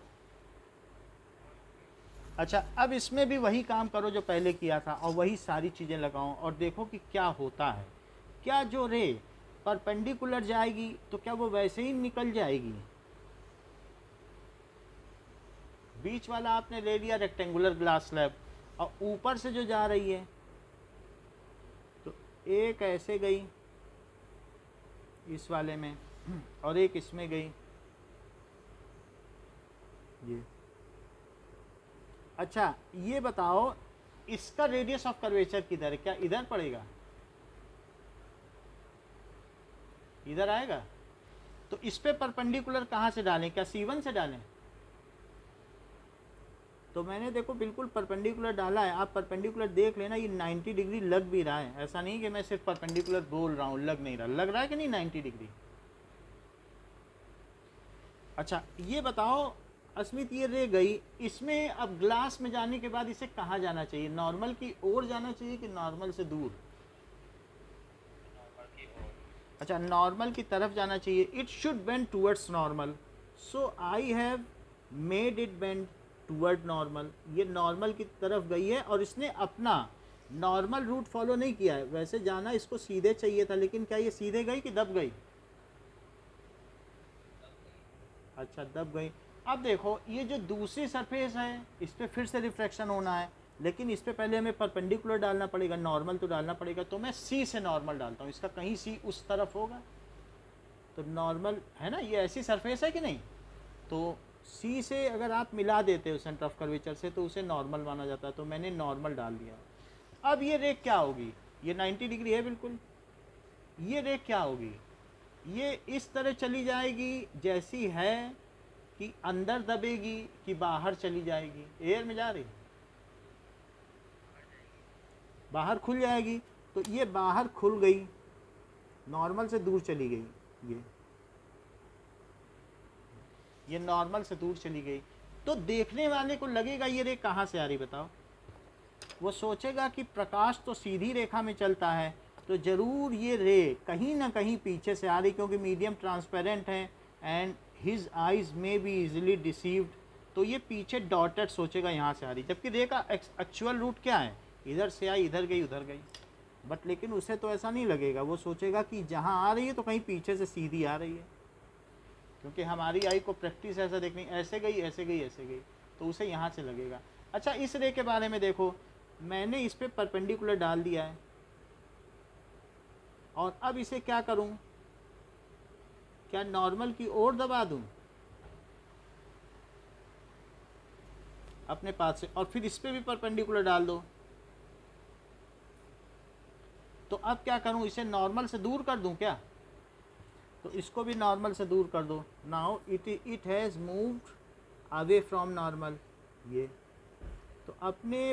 अच्छा, अब इसमें भी वही काम करो जो पहले किया था, और वही सारी चीज़ें लगाओ और देखो कि क्या होता है। क्या जो रे परपेंडिकुलर जाएगी तो क्या वो वैसे ही निकल जाएगी? बीच वाला आपने ले लिया रेक्टेंगुलर ग्लास स्लैब, और ऊपर से जो जा रही है तो एक ऐसे गई इस वाले में, और एक इसमें गई ये। अच्छा, ये बताओ इसका रेडियस ऑफ कर्वेचर किधर है? क्या इधर पड़ेगा? इधर आएगा? तो इस पे परपेंडिकुलर कहाँ से डालें? क्या C1 से डालें? तो मैंने देखो बिल्कुल परपेंडिकुलर डाला है। आप परपेंडिकुलर देख लेना, ये 90 डिग्री लग भी रहा है। ऐसा नहीं कि मैं सिर्फ परपेंडिकुलर बोल रहा हूँ, लग नहीं रहा। लग रहा है कि नहीं 90 डिग्री? अच्छा, ये बताओ अस्मित, ये रे गई, इसमें अब ग्लास में जाने के बाद इसे कहाँ जाना चाहिए? नॉर्मल की ओर जाना चाहिए कि नॉर्मल से दूर? नॉर्मल की ओर। अच्छा, नॉर्मल की तरफ जाना चाहिए। It should bend towards normal, so I have made it bend toward normal. ये नॉर्मल की तरफ गई है और इसने अपना नॉर्मल रूट फॉलो नहीं किया है। वैसे जाना इसको सीधे चाहिए था, लेकिन क्या ये सीधे गई कि दब गई? अच्छा, दब गई। अब देखो, ये जो दूसरी सरफेस है इस पर फिर से रिफ्रैक्शन होना है, लेकिन इस पे पहले हमें परपेंडिकुलर डालना पड़ेगा, नॉर्मल तो डालना पड़ेगा। तो मैं C से नॉर्मल डालता हूँ। इसका कहीं C उस तरफ होगा तो नॉर्मल है ना, ये ऐसी सरफेस है कि नहीं? तो C से अगर आप मिला देते हो सेंटर ऑफ कर्वेचर से तो उसे नॉर्मल माना जाता है। तो मैंने नॉर्मल डाल दिया। अब ये रेख क्या होगी? ये 90 डिग्री है बिल्कुल। ये रेख क्या होगी? ये इस तरह चली जाएगी जैसी है, कि अंदर दबेगी कि बाहर चली जाएगी? एयर में जा रही, बाहर खुल जाएगी। तो ये बाहर खुल गई, नॉर्मल से दूर चली गई। ये नॉर्मल से दूर चली गई। तो देखने वाले को लगेगा ये रे कहाँ से आ रही? बताओ। वो सोचेगा कि प्रकाश तो सीधी रेखा में चलता है, तो जरूर ये रे कहीं ना कहीं पीछे से आ रही, क्योंकि मीडियम ट्रांसपेरेंट है एंड हिज आइज में बी इजिली डिसीव्ड। तो ये पीछे डॉटेड सोचेगा यहाँ से आ रही, जबकि रे का एक्चुअल रूट क्या है? इधर से आई, इधर गई, उधर गई। बट लेकिन उसे तो ऐसा नहीं लगेगा। वो सोचेगा कि जहाँ आ रही है तो कहीं पीछे से सीधी आ रही है, क्योंकि हमारी आई को प्रैक्टिस ऐसा देखनी, ऐसे गई, ऐसे गई, ऐसे गई, तो उसे यहाँ से लगेगा। अच्छा, इस रे के बारे में देखो, मैंने इस पर परपेंडिकुलर डाल दिया है, और अब इसे क्या करूँ? क्या नॉर्मल की ओर दबा दूँ अपने पास से, और फिर इस पर भी परपेंडिकुलर डाल दो? तो अब क्या करूँ? इसे नॉर्मल से दूर कर दूँ क्या? तो इसको भी नॉर्मल से दूर कर दो। Now it has moved away from normal. ये तो अपने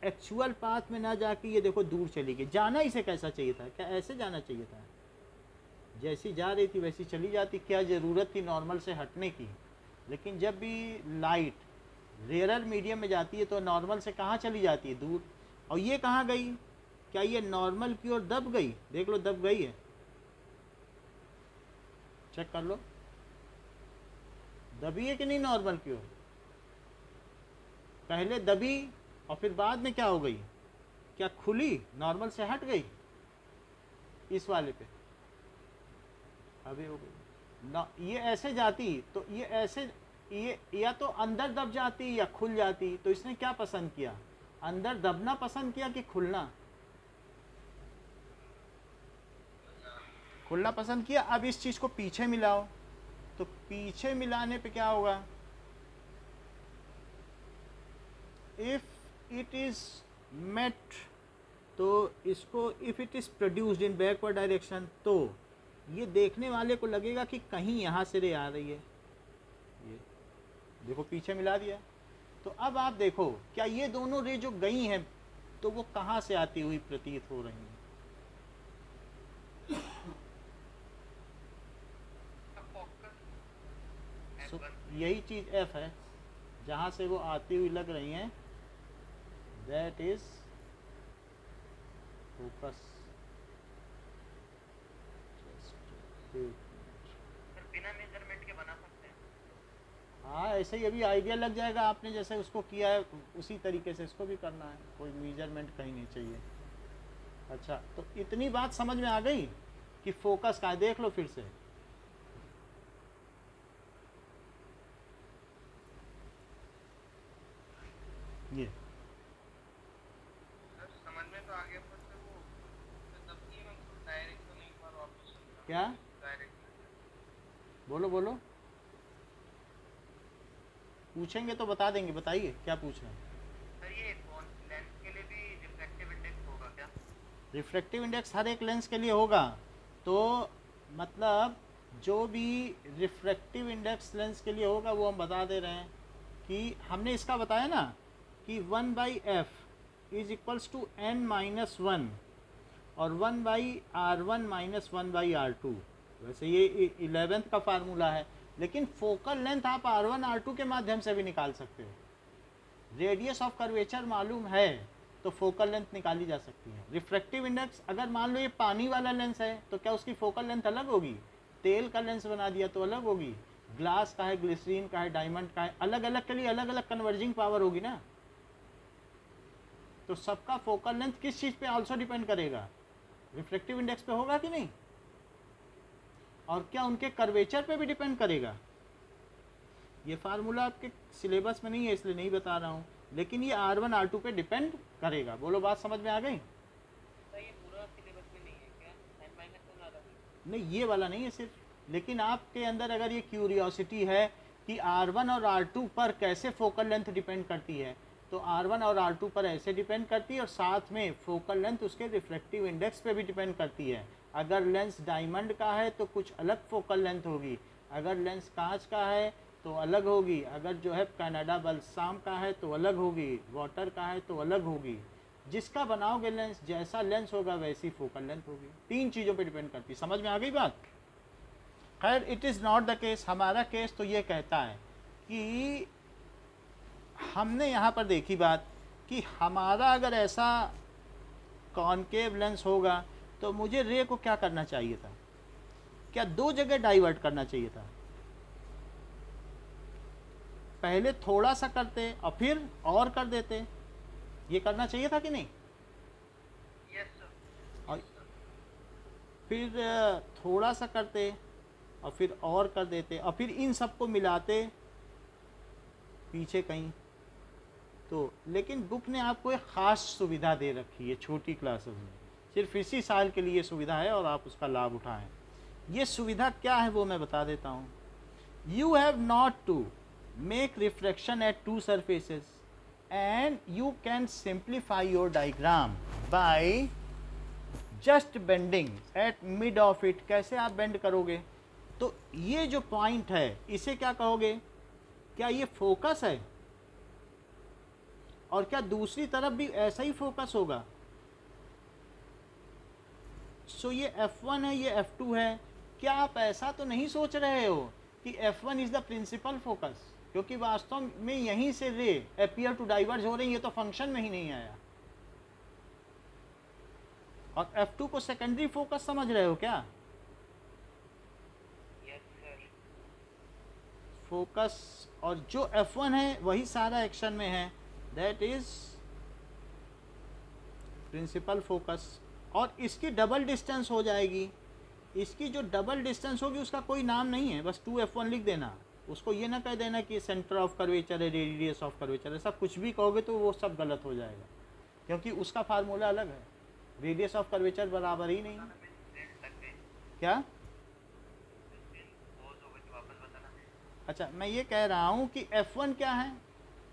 एक्चुअल पाथ में ना जाके ये देखो दूर चली गई। जाना इसे कैसा चाहिए था? क्या ऐसे जाना चाहिए था? जैसी जा रही थी वैसी चली जाती। क्या ज़रूरत थी नॉर्मल से हटने की? लेकिन जब भी लाइट रेयरर मीडियम में जाती है तो नॉर्मल से कहाँ चली जाती है, दूर। और ये कहाँ गई, क्या ये नॉर्मल की ओर दब गई, देख लो दब गई है, चेक कर लो दबी है कि नहीं नॉर्मल की ओर, पहले दबी और फिर बाद में क्या हो गई, क्या खुली, नॉर्मल से हट गई, इस वाले पे अभी हो गई ना। ये ऐसे जाती तो ये ऐसे, ये या तो अंदर दब जाती या खुल जाती, तो इसने क्या पसंद किया, अंदर दबना पसंद किया कि खुलना, खुलना पसंद किया। अब इस चीज को पीछे मिलाओ, तो पीछे मिलाने पे क्या होगा, इफ इट इज मेट, तो इसको if it is produced in backward direction, तो ये देखने वाले को लगेगा कि कहीं यहाँ से रे आ रही है, ये देखो पीछे मिला दिया। तो अब आप देखो क्या ये दोनों रे जो गई हैं तो वो कहाँ से आती हुई प्रतीत हो रही हैं, यही चीज एफ है, जहाँ से वो आती हुई लग रही हैं, दैट इज फोकस। बिना मेजरमेंट के बना सकते हैं? हाँ ऐसे ही अभी आइडिया लग जाएगा, आपने जैसे उसको किया है उसी तरीके से इसको भी करना है, कोई मेजरमेंट कहीं नहीं चाहिए। अच्छा तो इतनी बात समझ में आ गई कि फोकस का है, देख लो फिर से, ये समझ में तो आ गया, पर फिर वो तब ये मतलब डायरेक्ट तो नहीं पर ऑप्शन क्या, डायरेक्ट बोलो बोलो, पूछेंगे तो बता देंगे, बताइए क्या पूछ रहे हैं। सर ये कौन लेंस के लिए भी रिफ्रैक्टिव इंडेक्स होगा क्या? रिफ्रैक्टिव इंडेक्स हर एक लेंस के लिए होगा, तो मतलब जो भी रिफ्रैक्टिव इंडेक्स लेंस के लिए होगा वो हम बता दे रहे हैं कि हमने इसका बताया ना कि 1/f is equals to n-1 और 1/r1 माइनस 1/r2। वैसे ये 11th का फार्मूला है, लेकिन फोकल लेंथ आप r1 r2 के माध्यम से भी निकाल सकते हो। रेडियस ऑफ कर्वेचर मालूम है तो फोकल लेंथ निकाली जा सकती है। रिफ्रैक्टिव इंडेक्स अगर मान लो ये पानी वाला लेंस है तो क्या उसकी फोकल लेंथ अलग होगी, तेल का लेंस बना दिया तो अलग होगी, ग्लास का है, ग्लिसरीन का है, डायमंड का है, अलग अलग के लिए अलग अलग कन्वर्जिंग पावर होगी ना। तो सबका फोकल लेंथ किस चीज पे आल्सो डिपेंड करेगा, रिफ्रैक्टिव इंडेक्स पे होगा कि नहीं, और क्या उनके कर्वेचर पे भी डिपेंड करेगा। ये फार्मूला आपके सिलेबस में नहीं है इसलिए नहीं बता रहा हूँ, लेकिन ये R1 R2 पे डिपेंड करेगा। बोलो बात समझ में आ गई। सर ये पूरा सिलेबस में नहीं है क्या? n-1 वाला नहीं ये वाला नहीं है सिर्फ, लेकिन आपके अंदर अगर ये क्यूरियोसिटी है कि R1 और R2 पर कैसे फोकल लेंथ डिपेंड करती है, तो R1 और R2 पर ऐसे डिपेंड करती है और साथ में फोकल लेंथ उसके रिफ्रैक्टिव इंडेक्स पे भी डिपेंड करती है। अगर लेंस डायमंड का है तो कुछ अलग फोकल लेंथ होगी, अगर लेंस कांच का है तो अलग होगी, अगर जो है कनाडा बलसाम का है तो अलग होगी, वाटर का है तो अलग होगी। जिसका बनाओगे लेंस, जैसा लेंस होगा वैसी फोकल लेंथ होगी। तीन चीज़ों पे डिपेंड करती है। समझ में आ गई बात। खैर it is not the case, हमारा केस तो ये कहता है कि हमने यहाँ पर देखी बात कि हमारा अगर ऐसा कॉनकेव लेंस होगा तो मुझे रे को क्या करना चाहिए था, क्या दो जगह डाइवर्ट करना चाहिए था, पहले थोड़ा सा करते और फिर और कर देते, ये करना चाहिए था कि नहीं, यस सर। और फिर थोड़ा सा करते और फिर और कर देते और फिर इन सबको मिलाते पीछे कहीं तो। लेकिन बुक ने आपको एक ख़ास सुविधा दे रखी है छोटी क्लासेस में, सिर्फ इसी साल के लिए सुविधा है और आप उसका लाभ उठाएं। ये सुविधा क्या है वो मैं बता देता हूँ। You have not to make reflection at two surfaces and you can simplify your diagram by just bending at mid of it. कैसे आप बेंड करोगे, तो ये जो पॉइंट है इसे क्या कहोगे, क्या ये फोकस है और क्या दूसरी तरफ भी ऐसा ही फोकस होगा। सो ये F1 है, ये F2 है। क्या आप ऐसा तो नहीं सोच रहे हो कि F1 is the principal focus, क्योंकि वास्तव में यहीं से रे अपीयर टू डाइवर्ज हो रही है, ये तो फंक्शन में ही नहीं आया। और F2 को सेकेंडरी फोकस समझ रहे हो क्या? Yes sir. फोकस, और जो F1 है वही सारा एक्शन में है, दैट इज प्रिंसिपल फोकस। और इसकी डबल डिस्टेंस हो जाएगी, इसकी जो डबल डिस्टेंस होगी उसका कोई नाम नहीं है, बस 2F1 लिख देना। उसको ये ना कह देना कि सेंटर ऑफ कर्वेचर है, रेडियस ऑफ कर्वेचर है, सब कुछ भी कहोगे तो वो सब गलत हो जाएगा, क्योंकि उसका फार्मूला अलग है, रेडियस ऑफ कर्वेचर बराबर ही नहीं। क्या? अच्छा, मैं ये कह रहा हूँ कि F1 क्या है?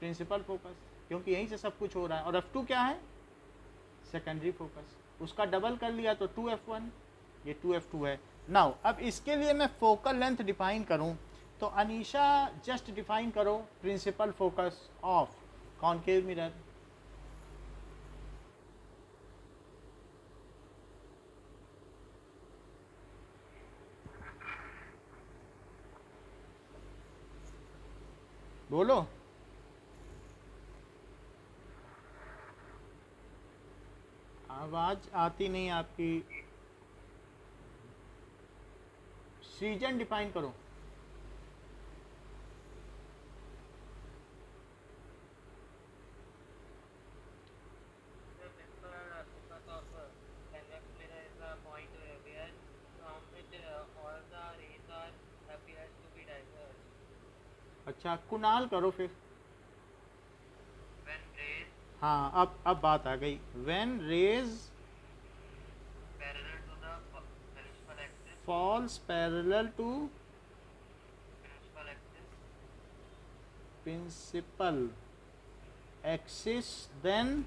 प्रिंसिपल फोकस, क्योंकि यहीं से सब कुछ हो रहा है। और F2 क्या है? Secondary focus. उसका डबल कर लिया तो 2F1, ये 2F2 है। नाउ अब इसके लिए मैं फोकल लेंथ डिफाइन करूं, तो अनीशा जस्ट डिफाइन करो principal focus of concave mirror. बोलो। आवाज आती नहीं आपकी। सृजन डिफाइन करो। अच्छा, कुणाल करो फिर। हाँ, अब बात आ गई। When rays falls parallel to principal axis then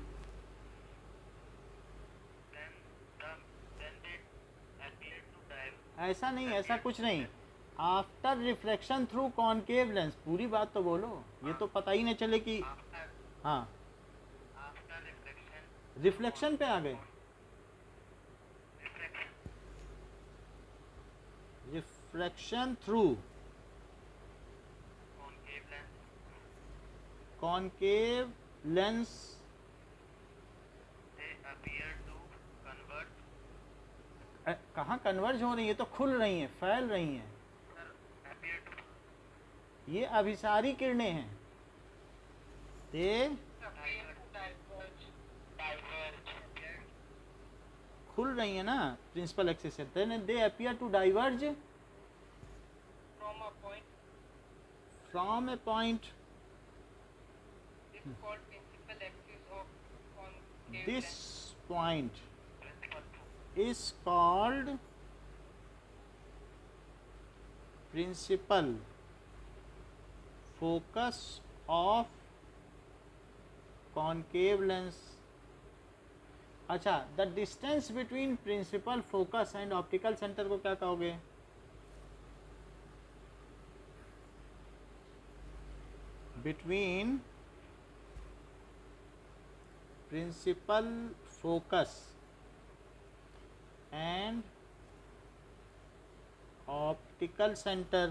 ऐसा नहीं, ऐसा कुछ नहीं। After reflection through concave lens, पूरी बात तो बोलो, ये तो पता ही नहीं चले कि हाँ रिफ्लेक्शन पे आ गए। रिफ्लेक्शन थ्रू कॉनकेव लेंस कहाँ कन्वर्ज हो रही है? तो खुल रही हैं, फैल रही हैं। ये अभिसारी किरणें हैं, ये खुल रही है ना प्रिंसिपल एक्सिस से, then they appear to diverge from a point. This point is called principal focus of concave lens। अच्छा, the distance between principal focus and optical center को क्या कहोगे? Between principal focus and optical center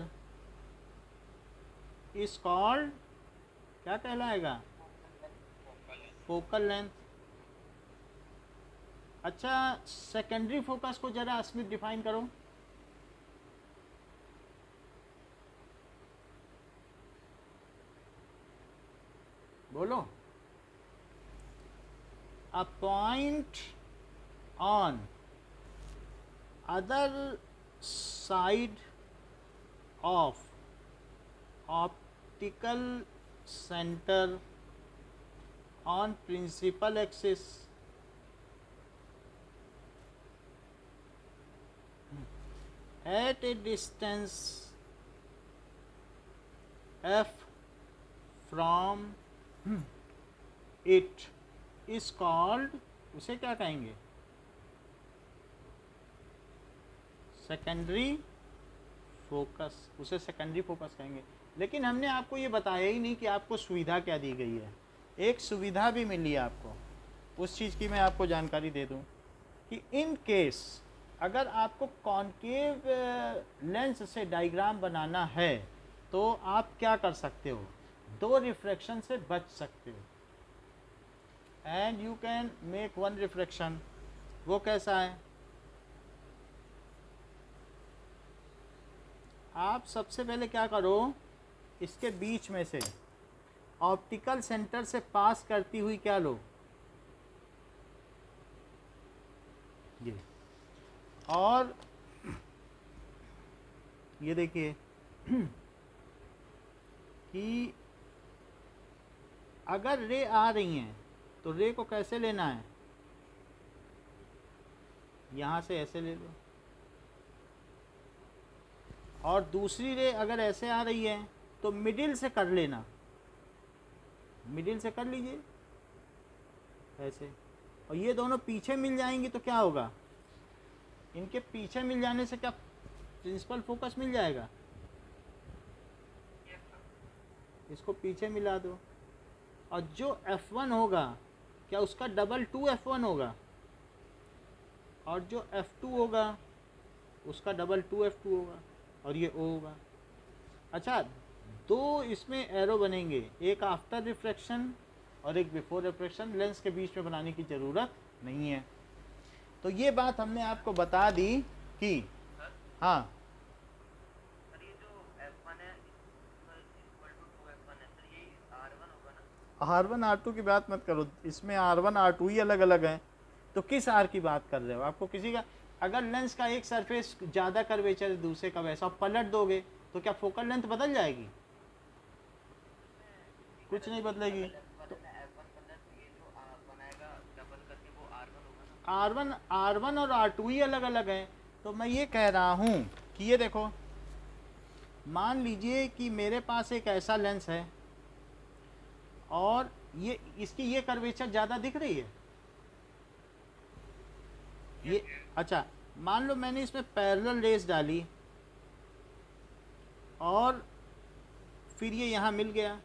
is called क्या कहलाएगा? Focal length. अच्छा, secondary focus को जरा Smith define करो। बोलो। A point on other side of optical center on principal axis at a distance f from it is called, उसे क्या कहेंगे? Secondary focus. उसे सेकेंडरी फोकस कहेंगे। लेकिन हमने आपको ये बताया ही नहीं कि आपको सुविधा क्या दी गई है। एक सुविधा भी मिली है आपको, उस चीज़ की मैं आपको जानकारी दे दूं कि इन केस अगर आपको कॉनकेव लेंस से डायग्राम बनाना है तो आप क्या कर सकते हो, 2 रिफ्रैक्शन से बच सकते हो, and you can make 1 refraction. वो कैसा है, आप सबसे पहले क्या करो, इसके बीच में से ऑप्टिकल सेंटर से पास करती हुई क्या लो, ये, और ये देखिए कि अगर रे आ रही हैं तो रे को कैसे लेना है, यहाँ से ऐसे ले लो, और दूसरी रे अगर ऐसे आ रही है तो मिडिल से कर लेना, मिडिल से कर लीजिए ऐसे, और ये दोनों पीछे मिल जाएंगी तो क्या होगा, इनके पीछे मिल जाने से क्या प्रिंसिपल फोकस मिल जाएगा, इसको पीछे मिला दो, और जो F1 होगा क्या उसका डबल 2F1 होगा, और जो F2 होगा उसका डबल 2F2 होगा, और ये O होगा। अच्छा, 2 इसमें एरो बनेंगे, एक आफ्टर रिफ्रैक्शन और एक बिफोर रिफ्रैक्शन, लेंस के बीच में बनाने की ज़रूरत नहीं है। तो ये बात हमने आपको बता दी कि हाँ, सर ये जो F1 है इक्वल टू 2F1 है, सर ये R1 होगा ना? R1 R2 की बात मत करो, इसमें R1 R2 ही अलग अलग हैं। तो किस R की बात कर रहे हो, आपको किसी का, अगर लेंस का एक सरफेस ज़्यादा कर्वेचर है दूसरे का वैसा, पलट दोगे तो क्या फोकल लेंथ बदल जाएगी, कुछ नहीं बदलेगी। तो R1 और R2 ही अलग अलग हैं। तो मैं ये कह रहा हूँ कि ये देखो, मान लीजिए कि मेरे पास एक ऐसा लेंस है और ये इसकी ये कर्वेचर ज़्यादा दिख रही है, ये अच्छा, मान लो मैंने इसमें पैरेलल रेस डाली और फिर ये यहाँ मिल गया,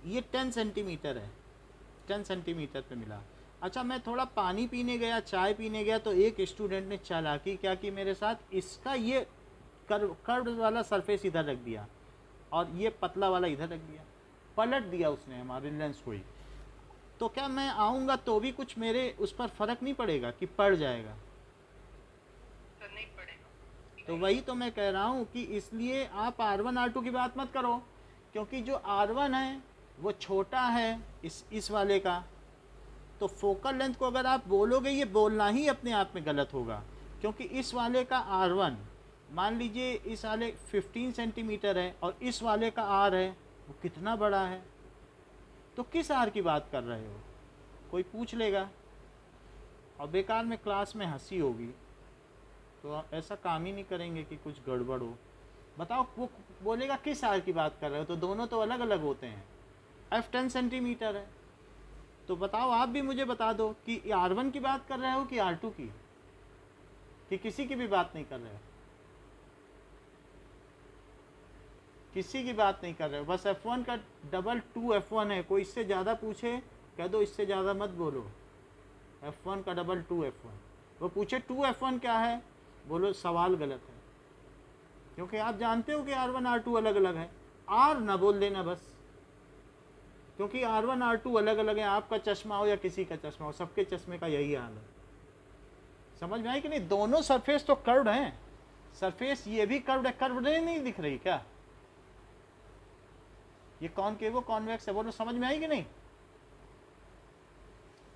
ये 10 सेंटीमीटर है, 10 सेंटीमीटर पे मिला। अच्छा, मैं थोड़ा पानी पीने गया, चाय पीने गया, तो एक स्टूडेंट ने चालाकी क्या की मेरे साथ, इसका ये कर्व वाला सरफेस इधर रख दिया और ये पतला वाला इधर रख दिया, पलट दिया उसने हमारे लेंस को ही। तो क्या मैं आऊँगा तो भी कुछ मेरे उस पर फ़र्क नहीं पड़ेगा कि पड़ जाएगा, सर नहीं पड़ेगा। तो वही तो मैं कह रहा हूँ कि इसलिए आप R1 R2 की बात मत करो, क्योंकि जो R1 है वो छोटा है इस वाले का, तो फोकल लेंथ को अगर आप बोलोगे, ये बोलना ही अपने आप में गलत होगा, क्योंकि इस वाले का R1 मान लीजिए इस वाले 15 सेंटीमीटर है और इस वाले का R है वो कितना बड़ा है, तो किस R की बात कर रहे हो, कोई पूछ लेगा और बेकार में क्लास में हंसी होगी, तो ऐसा काम ही नहीं करेंगे कि कुछ गड़बड़ हो। बताओ, वो बोलेगा किस R की बात कर रहे हो, तो दोनों तो अलग अलग होते हैं। F 10 सेंटीमीटर है, तो बताओ आप भी मुझे बता दो कि R1 की बात कर रहे हो कि R2 की, कि किसी की भी बात नहीं कर रहे हो, किसी की बात नहीं कर रहे हो, बस F1 का डबल 2F1 है। कोई इससे ज़्यादा पूछे कह दो इससे ज़्यादा मत बोलो, F1 का डबल 2F1, वो पूछे 2F1 क्या है, बोलो सवाल गलत है, क्योंकि आप जानते हो कि R1 R2 अलग अलग है। R ना बोल देना बस, क्योंकि R1 R2 अलग अलग है, आपका चश्मा हो या किसी का चश्मा हो, सबके चश्मे का यही हाल है। समझ में आई कि नहीं, दोनों सरफेस तो कर्व्ड हैं, सरफेस ये भी कर्व्ड है, कर्व्ड नहीं दिख रही क्या, ये कॉनकेव कॉन्वेक्स है, बोलो समझ में आई कि नहीं।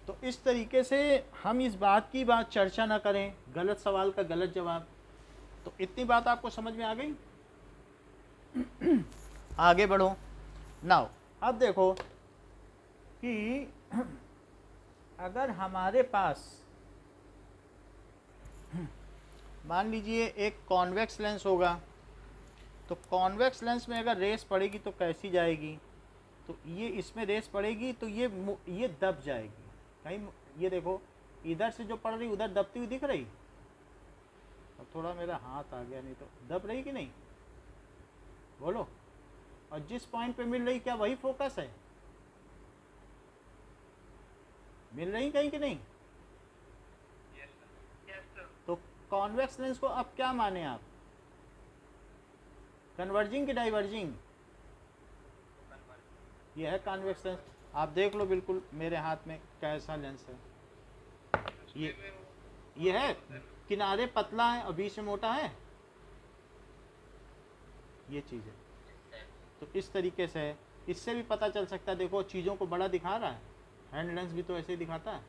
तो इस तरीके से हम इस बात की चर्चा ना करें, गलत सवाल का गलत जवाब। तो इतनी बात आपको समझ में आ गई, आगे बढ़ो। नाउ अब देखो कि अगर हमारे पास मान लीजिए एक कॉन्वेक्स लेंस होगा, तो कॉन्वेक्स लेंस में अगर रेस पड़ेगी तो कैसी जाएगी, तो ये इसमें रेस पड़ेगी तो ये दब जाएगी कहीं, ये देखो इधर से जो पड़ रही उधर दबती हुई दिख रही, और थोड़ा मेरा हाथ आ गया, नहीं तो दब रही कि नहीं, बोलो। और जिस पॉइंट पे मिल रही क्या वही फोकस है, मिल रही कहीं कि नहीं। तो कॉन्वेक्स लेंस को अब क्या माने आप, कन्वर्जिंग की डाइवर्जिंग? ये है कॉन्वेक्स लेंस। आप देख लो बिल्कुल मेरे हाथ में कैसा लेंस है। ये है, किनारे पतला है और बीच में मोटा है, ये चीज़ है। तो इस तरीके से है, इससे भी पता चल सकता है। देखो चीज़ों को बड़ा दिखा रहा है, हैंड लेंस भी तो ऐसे ही दिखाता है,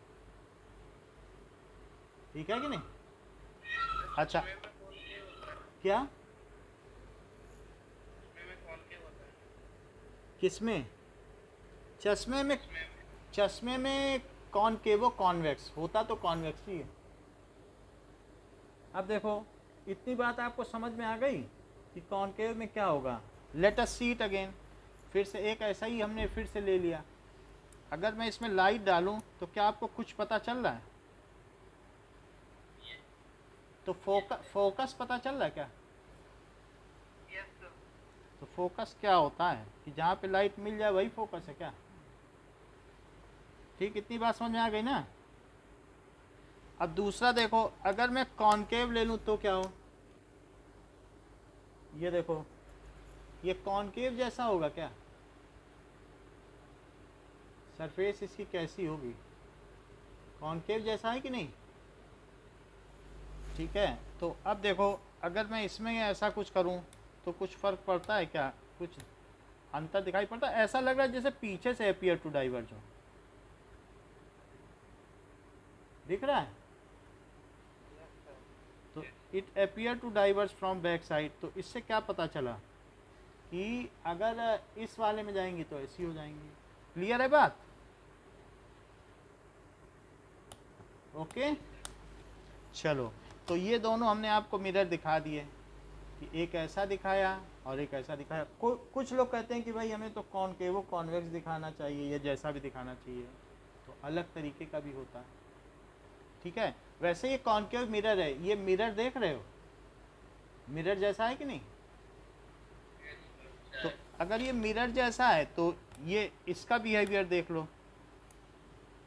ठीक है कि नहीं? अच्छा, क्या किसमें? चश्मे में कॉनकेवो कॉन्वेक्स होता तो कॉन्वेक्स ही है। अब देखो इतनी बात आपको समझ में आ गई कि कॉनकेव में क्या होगा। Late us see it again. फिर से एक ऐसा ही हमने फिर से ले लिया। अगर मैं इसमें लाइट डालूं तो क्या आपको कुछ पता चल रहा है? तो फोकस पता चल रहा है क्या? तो फोकस क्या होता है कि जहाँ पे लाइट मिल जाए वही फोकस है क्या? ठीक, इतनी बात समझ में आ गई ना? अब दूसरा देखो, अगर मैं कॉनकेव ले लूँ तो क्या हो? ये देखो, ये कॉनकेव जैसा होगा क्या? सरफेस इसकी कैसी होगी? कॉनकेव जैसा है कि नहीं? ठीक है, तो अब देखो अगर मैं इसमें ऐसा कुछ करूं तो कुछ फ़र्क पड़ता है क्या? कुछ अंतर दिखाई पड़ता है? ऐसा लग रहा है जैसे पीछे से अपीयर टू डाइवर्ज हो। दिख रहा है? तो it appear to diverge from back side. तो इससे क्या पता चला कि अगर इस वाले में जाएंगी तो ऐसी हो जाएंगी। क्लियर है बात? ओके, चलो। तो ये दोनों हमने आपको मिरर दिखा दिए कि एक ऐसा दिखाया और एक ऐसा दिखाया। कुछ लोग कहते हैं कि भाई हमें तो कॉनकेवो कॉन्वेक्स दिखाना चाहिए या जैसा भी दिखाना चाहिए, तो अलग तरीके का भी होता है, ठीक है। वैसे ये कॉनकेव मिरर है, ये मिरर देख रहे हो, मिरर जैसा है कि नहीं? तो अगर ये मिरर जैसा है तो ये इसका बिहेवियर देख लो।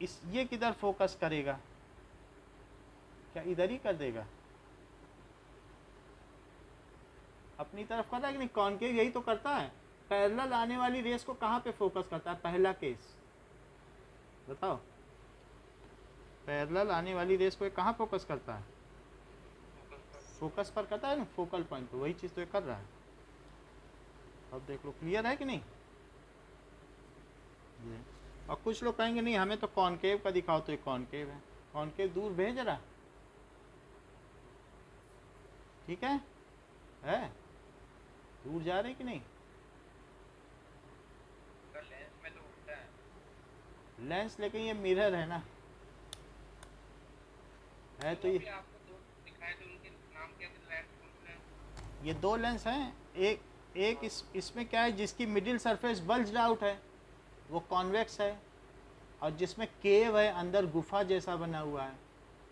ये किधर फोकस करेगा? क्या इधर ही कर देगा? अपनी तरफ कर रहा है कि नहीं? कॉनकेव यही तो करता है। पैरेलल आने वाली रेस को कहाँ पे फोकस करता है? पहला केस बताओ, पैरेलल आने वाली रेस को कहाँ फोकस करता है? फोकस पर करता है ना, फोकल पॉइंट पे। वही चीज़ तो ये कर रहा है। अब देख लो, क्लियर है कि नहीं? ये और कुछ लोग कहेंगे नहीं हमें तो कॉनकेव का दिखाओ, तो ये कॉनकेव है। कॉनकेव दूर भेज रहा, ठीक है दूर जा रहे कि नहीं? लेंस में तो उल्टा है। लेंस, लेकिन ये मिरर है ना, है तो ये आपको दो दिखाए तो उनके नाम क्या थे? लेंस, ये दो लेंस हैं। एक इसमें क्या है, जिसकी मिडिल सरफेस बल्ज्ड आउट है वो कॉन्वेक्स है, और जिसमें केव है, अंदर गुफा जैसा बना हुआ है,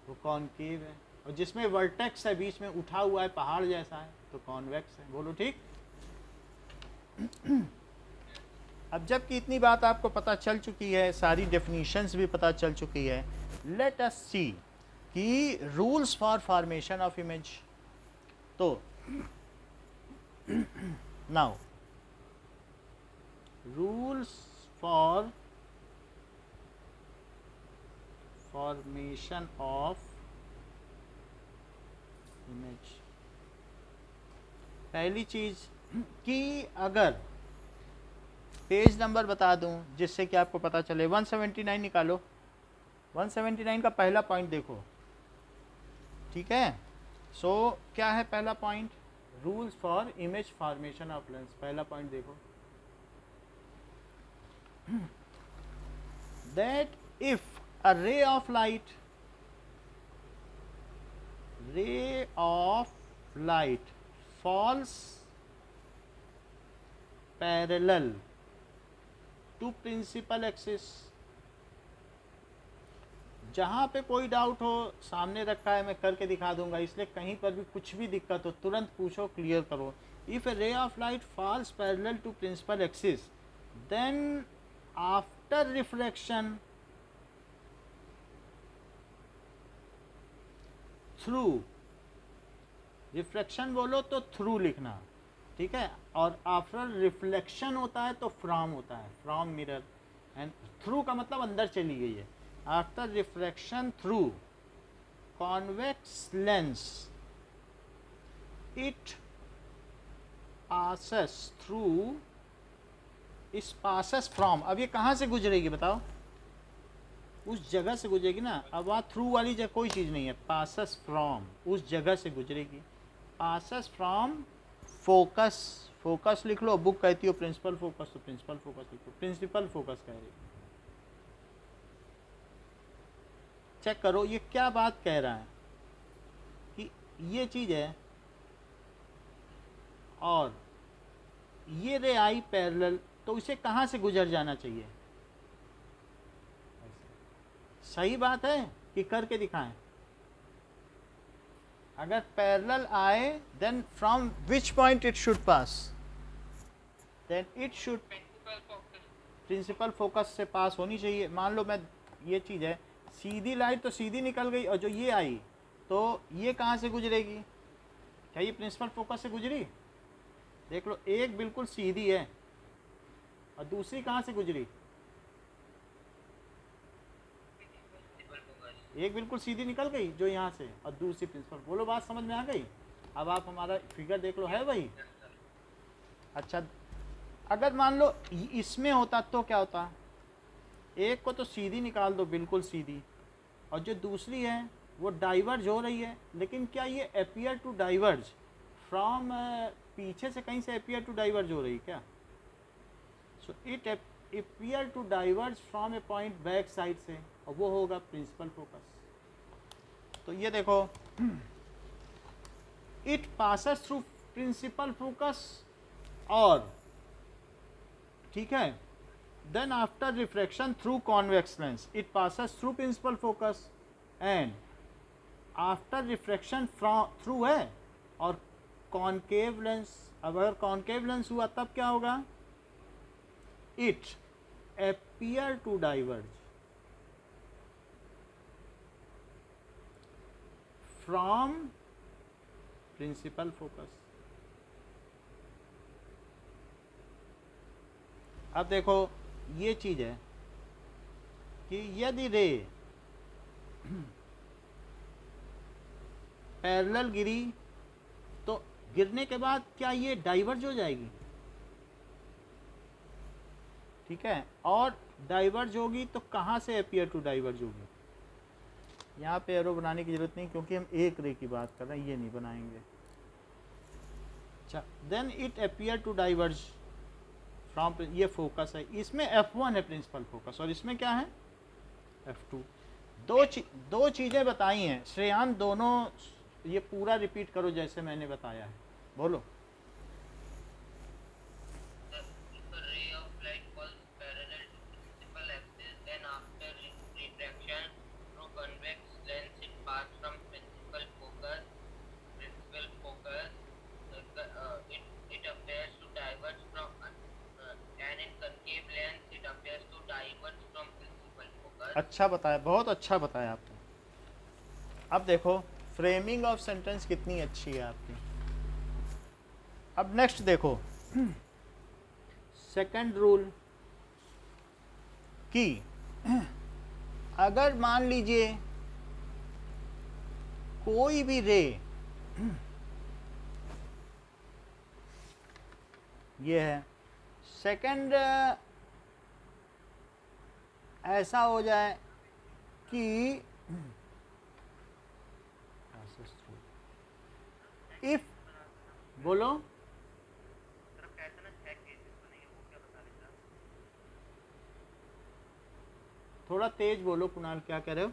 वो कॉनकेव है, और जिसमें वर्टेक्स है, बीच में उठा हुआ है पहाड़ जैसा है, तो कॉन्वेक्स है। बोलो ठीक। अब जबकि इतनी बात आपको पता चल चुकी है, सारी डेफिनेशंस भी पता चल चुकी है, लेट अस सी कि rules for formation of image. तो now rules for formation of image. पहली चीज कि अगर पेज नंबर बता दूं जिससे कि आपको पता चले, 179 निकालो। 179 का पहला पॉइंट देखो, ठीक है। सो क्या है पहला point? Rules for image formation of lens. पहला पॉइंट देखो, दैट इफ अ रे of light falls parallel to principal axis। जहाँ पे कोई डाउट हो, सामने रखा है, मैं करके दिखा दूंगा, इसलिए कहीं पर भी कुछ भी दिक्कत हो तुरंत पूछो, क्लियर करो। If a ray of light falls parallel to principal axis, then after reflection through, reflection बोलो तो थ्रू लिखना, ठीक है, और आफ्टर रिफ्लेक्शन होता है तो फ्रॉम होता है, फ्रॉम मिरर, एंड थ्रू का मतलब अंदर चली गई है। After reflection through convex lens it passes through, इस पासेस फ्रॉम, अब ये कहाँ से गुजरेगी बताओ, उस जगह से गुजरेगी ना। अब वहाँ थ्रू वाली जगह कोई चीज़ नहीं है, पासेस फ्रॉम, उस जगह से गुजरेगी। पासेस फ्रॉम फोकस, फोकस लिख लो, बुक कहती हो प्रिंसिपल फोकस तो प्रिंसिपल फोकस लिखो, प्रिंसिपल फोकस कह रही। चेक करो ये क्या बात कह रहा है कि ये चीज़ है और ये रे आई पैरेलल, तो इसे कहाँ से गुजर जाना चाहिए। सही बात है कि करके दिखाएं। अगर पैरेलल आए then from which point it should pass, then it should principal focus से पास होनी चाहिए। मान लो मैं, ये चीज़ है, सीधी लाइट तो सीधी निकल गई, और जो ये आई तो ये कहाँ से गुजरेगी, क्या ये प्रिंसिपल फोकस से गुजरी। देख लो, एक बिल्कुल सीधी है और दूसरी कहाँ से गुजरी, एक बिल्कुल सीधी निकल गई जो यहाँ से, और दूसरी प्रिंसिपल। बोलो बात समझ में आ गई। अब आप हमारा फिगर देख लो, है भाई। अच्छा, अगर मान लो इसमें होता तो क्या होता, एक को तो सीधी निकाल दो, बिल्कुल सीधी, और जो दूसरी है वो डाइवर्ज हो रही है, लेकिन क्या ये अपीयर टू डाइवर्ज फ्रॉम, पीछे से कहीं से अपीयर टू डाइवर्ज हो रही क्या। So it appear to diverge from a point back side से, और वो होगा प्रिंसिपल फोकस। तो ये देखो, it passes through principal focus, और ठीक है, then after refraction through convex lens it passes through principal focus, and after refraction through है और कॉनकेव लेंस। अब अगर कॉनकेव लेंस हुआ तब क्या होगा, it appear to diverge from principal focus. अब देखो ये चीज है कि यदि रे पैरेलल गिरी तो गिरने के बाद क्या ये डाइवर्ज हो जाएगी, ठीक है, और डाइवर्ज होगी तो कहाँ से अपीयर टू डाइवर्ज होगी। यहाँ पे एरो बनाने की जरूरत नहीं, क्योंकि हम एक रे की बात कर रहे हैं, ये नहीं बनाएंगे। अच्छा, then it appear to diverge from, ये फोकस है, इसमें F1 है प्रिंसिपल फोकस, और इसमें क्या है F2। दो चीज़ें बताई हैं श्रेयान, दोनों ये पूरा रिपीट करो जैसे मैंने बताया है, बोलो। अच्छा बताया, बहुत अच्छा बताया आपने। अब देखो फ्रेमिंग ऑफ सेंटेंस कितनी अच्छी है आपकी। अब नेक्स्ट देखो, सेकंड रूल कि अगर मान लीजिए कोई भी रे, ये है सेकंड, ऐसा हो जाए कि इफ, बोलो थोड़ा तेज बोलो कुणाल, क्या कह रहे हो।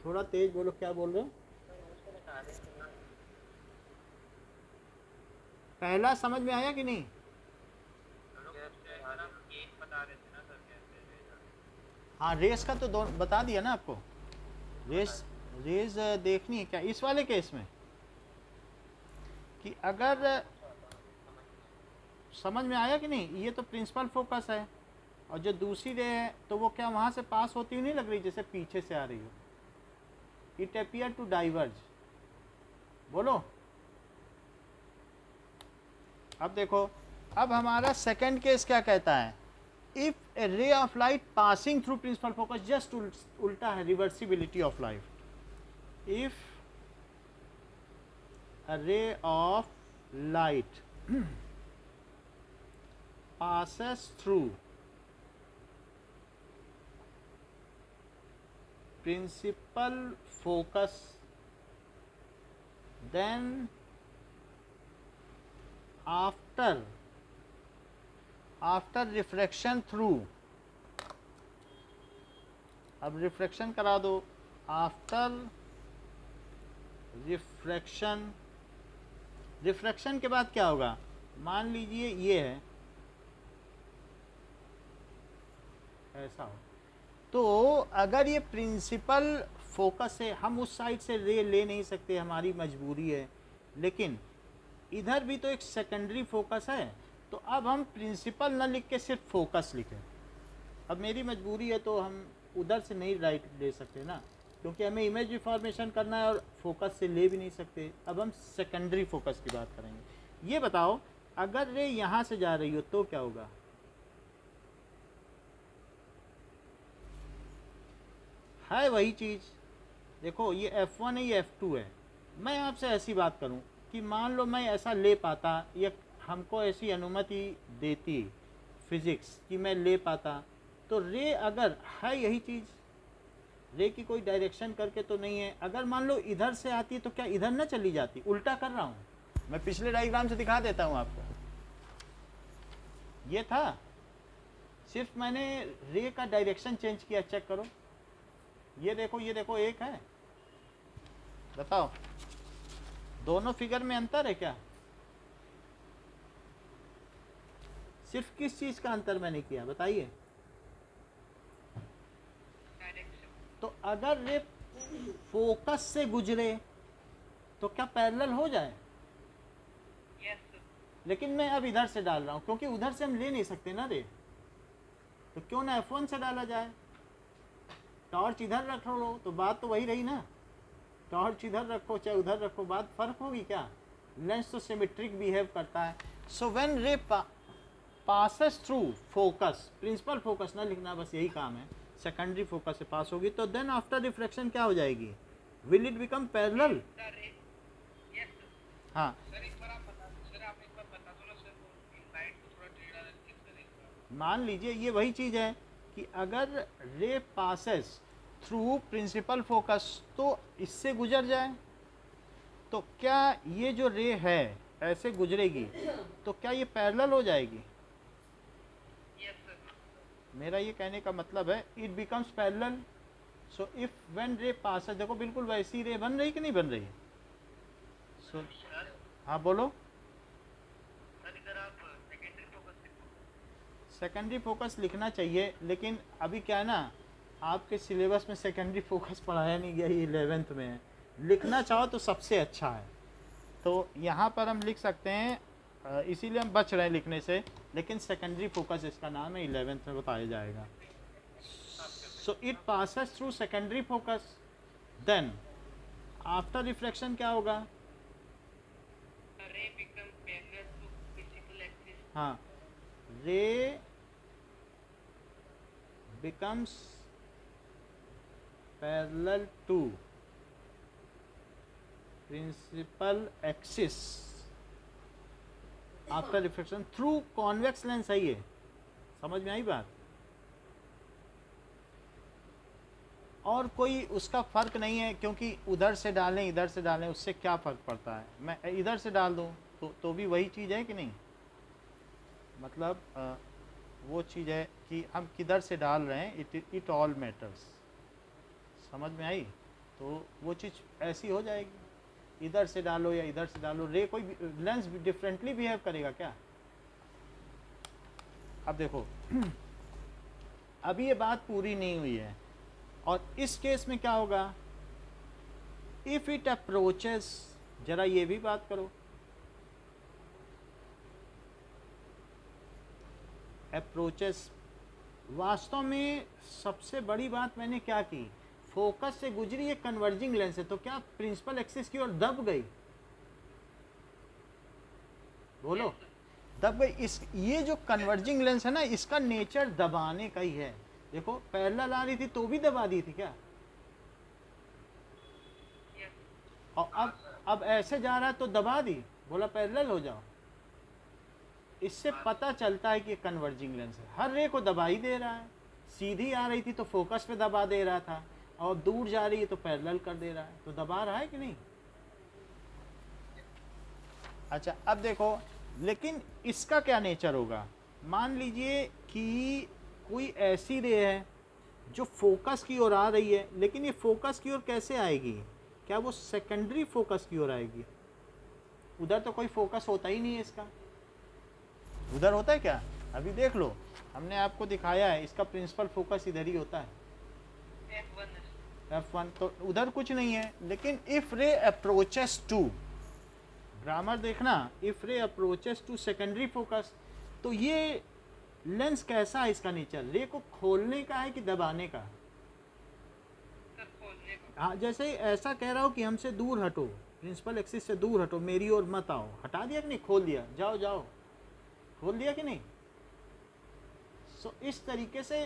थोड़ा तेज बोलो, क्या बोल रहे हो। पहला समझ में आया कि नहीं। हाँ, रेस का तो बता दिया ना आपको। रेस देखनी है क्या इस वाले केस में, कि अगर समझ में आया कि नहीं, ये तो प्रिंसिपल फोकस है, और जो दूसरी रे है तो वो क्या वहाँ से पास होती हुई नहीं लग रही, जैसे पीछे से आ रही हो। It appear to diverge. बोलो। अब देखो, अब हमारा सेकंड केस क्या कहता है, if a ray of light passing through principal focus, just उल्टा है, reversibility of light. If a ray of light passes through principal focus, then after refraction through, अब रिफ्रैक्शन करा दो, आफ्टर रिफ्रैक्शन के बाद क्या होगा, मान लीजिए ये है, ऐसा हो, तो अगर ये प्रिंसिपल फोकस है, हम उस साइड से रे ले नहीं सकते, हमारी मजबूरी है, लेकिन इधर भी तो एक सेकेंडरी फोकस है, तो अब हम प्रिंसिपल ना लिख के सिर्फ फोकस लिखें। अब मेरी मजबूरी है तो हम उधर से नहीं राइट ले सकते ना, क्योंकि हमें इमेज रिफॉर्मेशन करना है और फोकस से ले भी नहीं सकते। अब हम सेकेंडरी फोकस की बात करेंगे। ये बताओ, अगर रे यहाँ से जा रही हो तो क्या होगा, है वही चीज़। देखो ये F1 है, ये F2 है। मैं आपसे ऐसी बात करूं कि मान लो मैं ऐसा ले पाता, या हमको ऐसी अनुमति देती फिज़िक्स कि मैं ले पाता, तो रे अगर है यही चीज़, रे की कोई डायरेक्शन करके तो नहीं है, अगर मान लो इधर से आती है तो क्या इधर ना चली जाती। उल्टा कर रहा हूँ मैं, पिछले डायग्राम से दिखा देता हूँ आपको। ये था, सिर्फ मैंने रे का डायरेक्शन चेंज किया। चेक करो, ये देखो एक है। बताओ दोनों फिगर में अंतर है क्या? सिर्फ किस चीज का अंतर मैंने किया बताइए। तो अगर रे फोकस से गुजरे तो क्या पैरेलल हो जाए? लेकिन मैं अब इधर से डाल रहा हूं क्योंकि उधर से हम ले नहीं सकते ना रे, तो क्यों ना F1 से डाला जाए। टॉर्च इधर रख लो तो बात तो वही रही ना, टॉर्च इधर रखो चाहे उधर रखो, बात फर्क होगी क्या? लेंस तो सिमेट्रिक बिहेव करता है। So when ray passes through focus, principal focus ना लिखना, बस यही काम है, सेकेंडरी फोकस से पास होगी, तो देन आफ्टर रिफ्लेक्शन क्या हो जाएगी? Will it become parallel? हाँ मान लीजिए ये वही चीज़ है कि अगर रे पासेस थ्रू प्रिंसिपल फोकस, तो इससे गुजर जाए, तो क्या ये जो रे है ऐसे गुजरेगी तो क्या ये पैरेलल हो जाएगी? मेरा ये कहने का मतलब है it becomes parallel. So if when ray passes, देखो बिल्कुल वैसी रे बन रही कि नहीं बन रही? सो हाँ बोलो। सेकेंडरी फोकस लिखना चाहिए, लेकिन अभी क्या है ना, आपके सिलेबस में सेकेंडरी फोकस पढ़ाया नहीं गया, ये 11th में है। लिखना चाहो तो सबसे अच्छा है, तो यहाँ पर हम लिख सकते हैं, इसीलिए हम बच रहे हैं लिखने से, लेकिन सेकेंडरी फोकस इसका नाम है, 11th में बताया जाएगा। So it passes through secondary focus, then after reflection क्या होगा? हाँ, रे becomes parallel to principal axis after reflection through convex lens है ये, समझ में आई बात? और कोई उसका फ़र्क नहीं है, क्योंकि उधर से डालें इधर से डालें उससे क्या फ़र्क पड़ता है। मैं इधर से डाल दूँ तो भी वही चीज़ है कि नहीं? मतलब वो चीज़ है कि हम किधर से डाल रहे हैं, इट ऑल मैटर्स। समझ में आई? तो वो चीज़ ऐसी हो जाएगी, इधर से डालो या इधर से डालो, रे कोई लेंस डिफरेंटली बिहेव करेगा क्या? अब देखो अभी ये बात पूरी नहीं हुई है, और इस केस में क्या होगा? इफ़ इट अप्रोचेस, जरा ये भी बात करो, अप्रोचेस, वास्तव में सबसे बड़ी बात मैंने क्या की, फोकस से गुजरी एक कन्वर्जिंग लेंस है, तो क्या प्रिंसिपल एक्सिस की ओर दब गई? बोलो, दब गई। इस ये जो कन्वर्जिंग लेंस है ना, इसका नेचर दबाने का ही है। देखो पैरेलल आ रही थी तो भी दबा दी थी क्या? और अब ऐसे जा रहा है तो दबा दी, बोला पैरेलल हो जाओ। इससे पता चलता है कि कन्वर्जिंग लेंस है, हर रे को दबा ही दे रहा है। सीधी आ रही थी तो फोकस पे दबा दे रहा था, और दूर जा रही है तो पैरेलल कर दे रहा है, तो दबा रहा है कि नहीं? अच्छा अब देखो, लेकिन इसका क्या नेचर होगा? मान लीजिए कि कोई ऐसी रे है जो फोकस की ओर आ रही है, लेकिन ये फोकस की ओर कैसे आएगी? क्या वो सेकेंडरी फोकस की ओर आएगी? उधर तो कोई फोकस होता ही नहीं है इसका। उधर होता है क्या? अभी देख लो, हमने आपको दिखाया है, इसका प्रिंसिपल फोकस इधर ही होता है, F1, तो उधर कुछ नहीं है। लेकिन इफ रे अप्रोचेस टू, ग्रामर देखना, इफ रे अप्रोचेस टू सेकेंडरी फोकस, तो ये लेंस कैसा है? इसका नेचर रे को खोलने का है कि दबाने का? हाँ, जैसे ऐसा कह रहा हो कि हमसे दूर हटो, प्रिंसिपल एक्सिस से दूर हटो, मेरी ओर मत आओ, हटा दिया कि नहीं? खोल दिया, जाओ जाओ, खोल दिया कि नहीं? सो इस तरीके से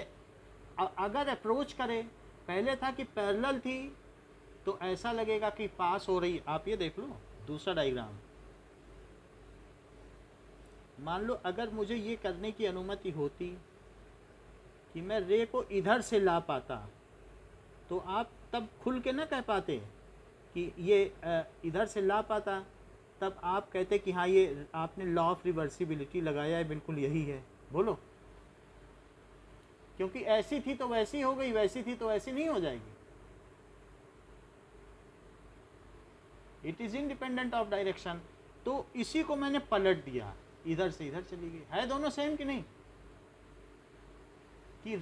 अगर अप्रोच करे, पहले था कि पैरेलल थी तो ऐसा लगेगा कि पास हो रही। आप ये देख लो दूसरा डायग्राम, मान लो अगर मुझे ये करने की अनुमति होती कि मैं रे को इधर से ला पाता, तो आप तब खुल के ना कह पाते कि ये इधर से ला पाता, तब आप कहते कि हाँ ये आपने लॉ ऑफ रिवर्सिबिलिटी लगाया है, बिल्कुल यही है। बोलो, क्योंकि ऐसी थी तो वैसी हो गई, वैसी थी तो ऐसी नहीं हो जाएगी। It is independent of direction. तो इसी को मैंने पलट दिया, इधर से इधर चली गई। है दोनों सेम कि नहीं? कि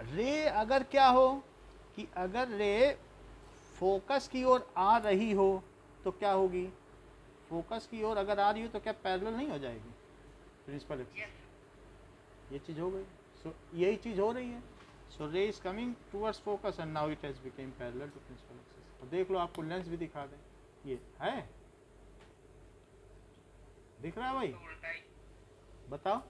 रे अगर क्या हो, कि अगर रे फोकस की ओर आ रही हो तो क्या होगी? फोकस की ओर अगर आ रही हो तो क्या पैरेलल नहीं हो जाएगी प्रिंसिपल एक्सिस? ये चीज हो गई। सो यही चीज हो रही है। So ray is coming towards focus and now it has become parallel to principal axis. तो देख लो, आपको लेंस भी दिखा दें, ये है, दिख रहा है भाई? बताओ,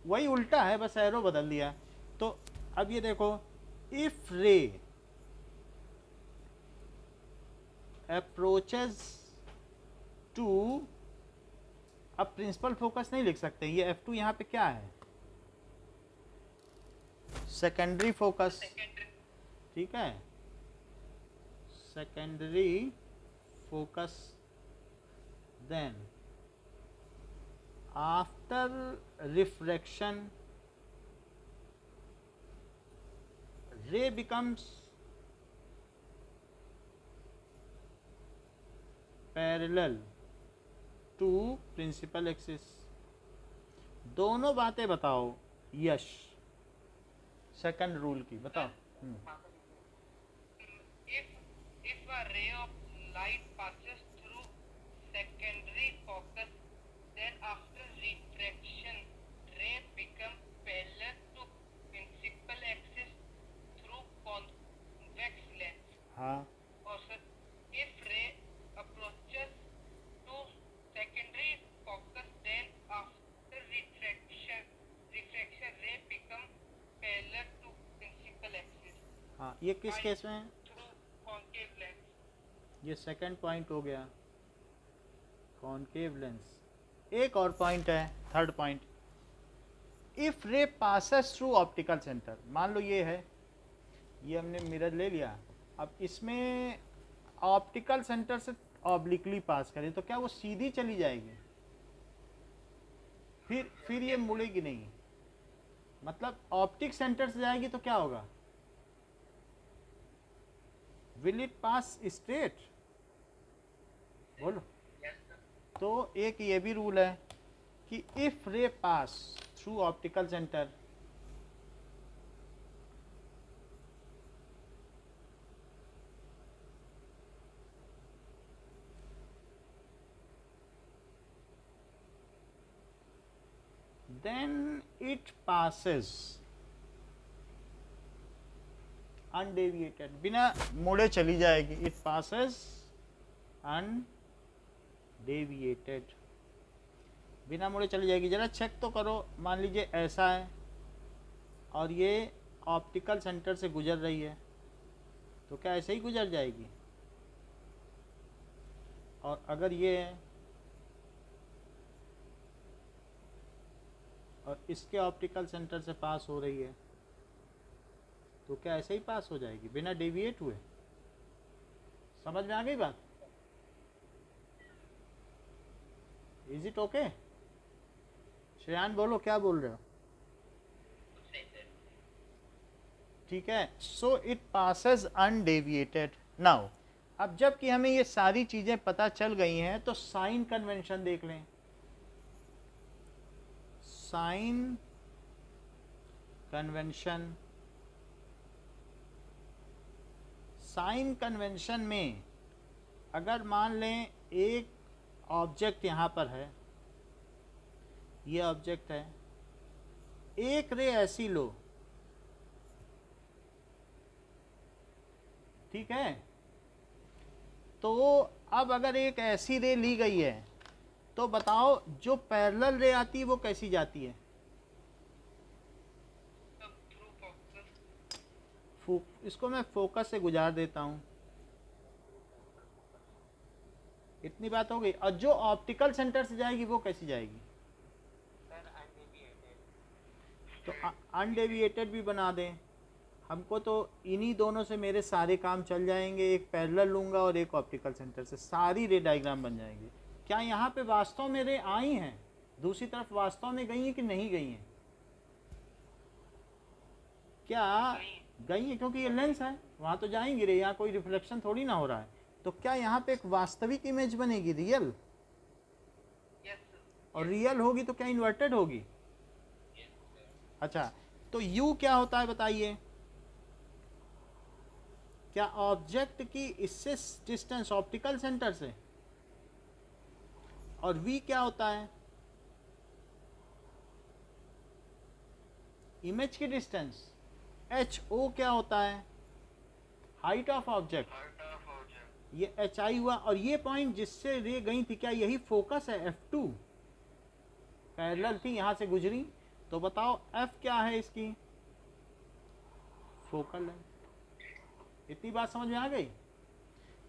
वही उल्टा है, बस एरो बदल दिया। तो अब ये देखो, इफ रे अप्रोचेस टू, अब प्रिंसिपल फोकस नहीं लिख सकते, ये F2 यहाँ पे क्या है? सेकेंडरी फोकस, ठीक है, secondary focus. Then after refraction ray becomes parallel to principal axis। दोनों बातें बताओ यश, सेकंड रूल की बताओ। If a ray of light passes through secondary focus, then after refraction, ray becomes parallel to principal axis through convex lens. हाँ, Or sir, if ray approaches to secondary focus, then after refraction ray becomes parallel to principal axis हाँ, ये किस case में है? through concave lens. ये second point हो गया, concave lens. एक और पॉइंट है, थर्ड पॉइंट, इफ रे पासेस थ्रू ऑप्टिकल सेंटर। मान लो ये है, ये हमने मिरर ले लिया, अब इसमें ऑप्टिकल सेंटर से ऑब्लिकली पास करें तो क्या वो सीधी चली जाएगी? फिर ये मुड़ेगी नहीं, मतलब ऑप्टिक सेंटर से जाएगी तो क्या होगा? Will it pass straight? बोलो। तो एक ये भी रूल है कि इफ रे pass through optical centre, then it passes undeviated, बिना मुड़े चली जाएगी, इट पासेस अनडेविएटेड, बिना मुड़े चली जाएगी। जरा चेक तो करो, मान लीजिए ऐसा है और ये ऑप्टिकल सेंटर से गुजर रही है, तो क्या ऐसे ही गुजर जाएगी? और अगर ये है और इसके ऑप्टिकल सेंटर से पास हो रही है, तो क्या ऐसे ही पास हो जाएगी बिना डेविएट हुए? समझ में आ गई बात? Is it okay? श्रेयान बोलो, क्या बोल रहे हो? ठीक है, so it passes undeviated. Now अब जबकि हमें ये सारी चीजें पता चल गई हैं, तो साइन कन्वेंशन देख लें। साइन कन्वेंशन, साइन कन्वेंशन में अगर मान लें एक ऑब्जेक्ट यहाँ पर है, ये ऑब्जेक्ट है, एक रे ऐसी लो, ठीक है, तो अब अगर एक ऐसी रे ली गई है, तो बताओ जो पैरेलल रे आती है वो कैसी जाती है? इसको मैं फोकस से गुजार देता हूं, इतनी बात हो गई। और जो ऑप्टिकल सेंटर से जाएगी वो कैसी जाएगी? तो अनडेविएटेड भी बना दें हमको, तो इन्हीं दोनों से मेरे सारे काम चल जाएंगे। एक पैरेलल लूंगा और एक ऑप्टिकल सेंटर से, सारी रे डायग्राम बन जाएंगे। क्या यहाँ पे वास्तव में रे आई हैं, दूसरी तरफ वास्तव में गई हैं कि नहीं गई हैं? क्या गई हैं, क्योंकि ये लेंस है, वहाँ तो जाएंगी रे, यहाँ कोई रिफ्लेक्शन थोड़ी ना हो रहा है। तो क्या यहाँ पे एक वास्तविक इमेज बनेगी, रियल? और रियल होगी तो क्या इन्वर्टेड होगी? अच्छा, तो U क्या होता है बताइए? क्या ऑब्जेक्ट की इससे डिस्टेंस ऑप्टिकल सेंटर से, और V क्या होता है? इमेज की डिस्टेंस। HO क्या होता है? हाइट ऑफ ऑब्जेक्ट, ये HI हुआ। और ये पॉइंट जिससे रे गई थी, क्या यही फोकस है? F2 पैरेलल थी, यहां से गुजरी, तो बताओ F क्या है इसकी? फोकल है। इतनी बात समझ में आ गई?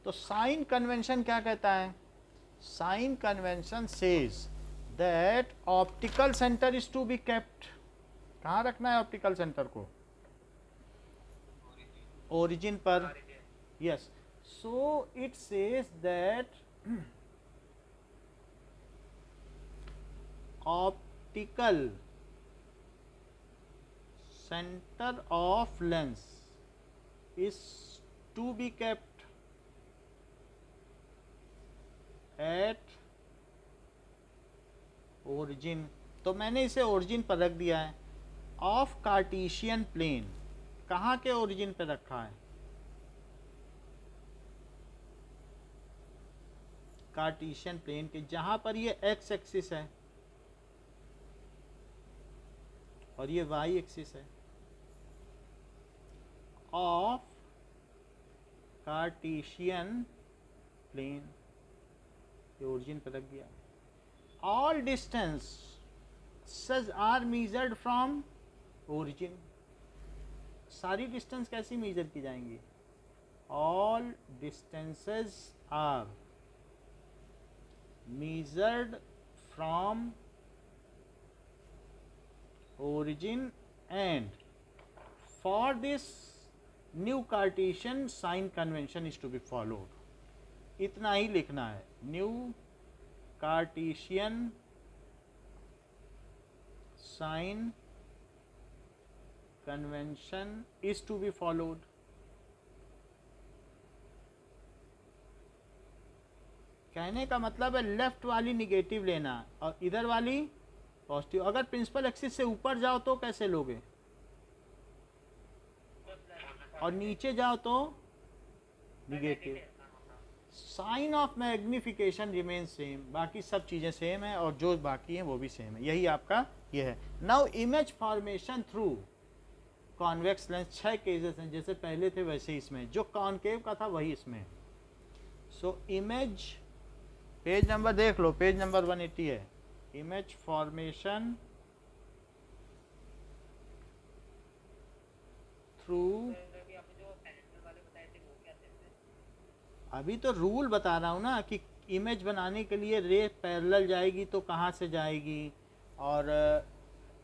तो साइन कन्वेंशन क्या कहता है? Sign convention says that optical centre is to be kept. कहाँ रखना है ऑप्टिकल सेंटर को? ओरिजिन पर। Yes, so it says that optical center of lens is to be kept at origin। तो मैंने इसे ओरिजिन पर रख दिया है। ऑफ कार्टेशियन प्लेन, कहाँ के ओरिजिन पे रखा है? कार्टेशियन प्लेन के, जहां पर ये एक्स एक्सिस है और ये वाई एक्सिस है। ऑफ कार्टेशियन प्लेन, ये ओरिजिन पर रख दिया। All distances are measured from origin. सारी डिस्टेंस कैसी मेजर की जाएंगी? All distances are measured from origin, and for this new Cartesian sign convention is to be followed। इतना ही लिखना है, new Cartesian sign convention is to be followed. कहने का मतलब है लेफ्ट वाली निगेटिव लेना और इधर वाली पॉजिटिव। अगर प्रिंसिपल एक्सिस से ऊपर जाओ तो कैसे लोगे, और नीचे जाओ तो negative. Sign of magnification remain same, बाकी सब चीजें सेम है और जो बाकी हैं वो भी सेम है। यही आपका ये है। Now image formation through convex lens 6 cases हैं, जैसे पहले थे वैसे ही इसमें, जो कॉनकेव का था वही इसमें। सो इमेज, पेज नंबर देख लो, पेज नंबर 180 है। इमेज फॉर्मेशन थ्रू, अभी आपने जो पैरेलल वाले बताए थे वो क्या थे? अभी तो रूल बता रहा हूँ ना कि इमेज बनाने के लिए रे पैरेलल जाएगी तो कहाँ से जाएगी, और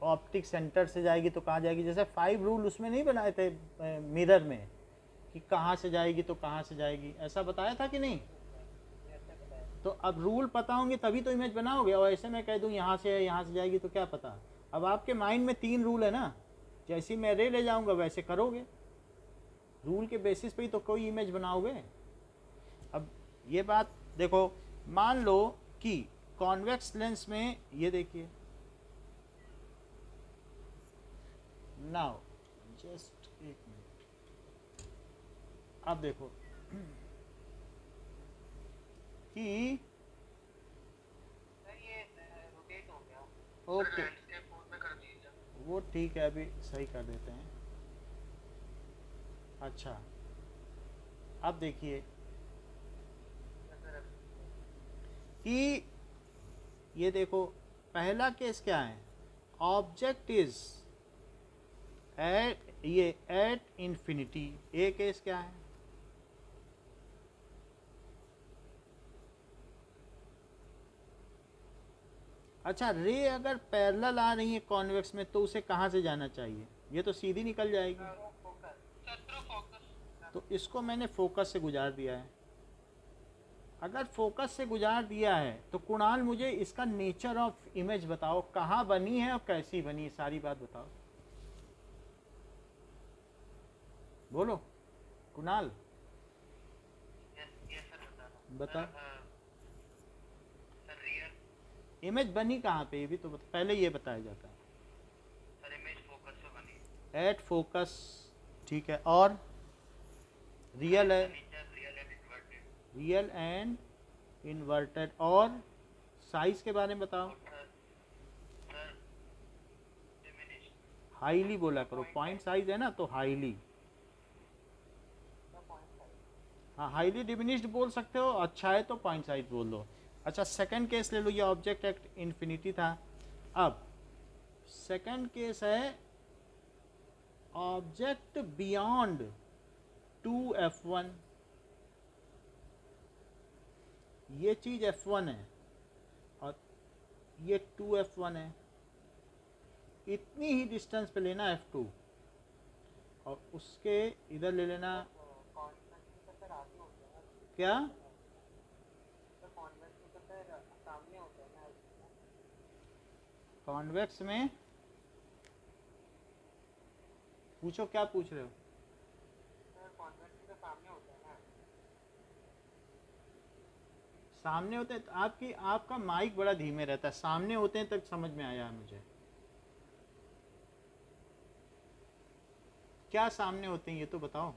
ऑप्टिक सेंटर से जाएगी तो कहाँ जाएगी। जैसे 5 रूल उसमें नहीं बनाए थे मिरर में, कि कहाँ से जाएगी तो कहाँ से जाएगी, ऐसा बताया था कि नहीं? ऐसा बताया। तो अब रूल पता होंगे तभी तो इमेज बनाओगे, और ऐसे मैं कह दूँ यहाँ से है, यहाँ से जाएगी, तो क्या पता। अब आपके माइंड में 3 रूल है ना, जैसी मैं रे ले जाऊँगा वैसे करोगे, रूल के बेसिस पे ही तो कोई इमेज बनाओगे। अब ये बात देखो, मान लो कि कॉन्वेक्स लेंस में, ये देखिए, नाउ जस्ट एक मिनट, अब देखो कि सर ये रोटेट हो गया। ओके, लैंडस्केप मोड में कर दीजिए। वो ठीक है, अभी सही कर देते हैं। अच्छा, अब देखिए कि ये देखो, पहला केस क्या है, ऑब्जेक्ट इज एट, ये एट इंफिनिटी। ए केस क्या है, अच्छा रे अगर पैरेलल आ रही है कॉन्वेक्स में तो उसे कहाँ से जाना चाहिए, ये तो सीधी निकल जाएगी। तो इसको मैंने फोकस से गुजार दिया है। अगर फोकस से गुजार दिया है तो कुणाल मुझे इसका नेचर ऑफ इमेज बताओ, कहाँ बनी है और कैसी बनी है, सारी बात बताओ, बोलो कुणाल, यस सर बता रहा हूँ। बता। सर रियल, इमेज बनी कहाँ पे, ये भी तो पहले ये बताया जाता है। सर इमेज फोकस से बनी। एट फोकस, ठीक है, और रियल है, real and inverted. Real and inverted, और साइज के बारे में बताओ। Sir diminish. हाईली बोला करो, पॉइंट साइज है ना तो हाईली, हाँ हाईली डिमिनिश्ड बोल सकते हो, अच्छा है तो पॉइंट साइज बोल दो। अच्छा सेकंड केस ले लो, ये ऑब्जेक्ट एट इन्फिनिटी था। अब सेकंड केस है ऑब्जेक्ट बियॉन्ड 2f1, ये चीज f1 है और ये 2f1 है, इतनी ही डिस्टेंस पे लेना f2, और उसके इधर ले लेना क्या, कॉन्वेक्स में पूछो, क्या पूछ रहे हो? सामने होते हैं तो आपका माइक बड़ा धीमे रहता है, सामने होते हैं तक समझ में आया है मुझे। क्या सामने होते हैं ये तो बताओ।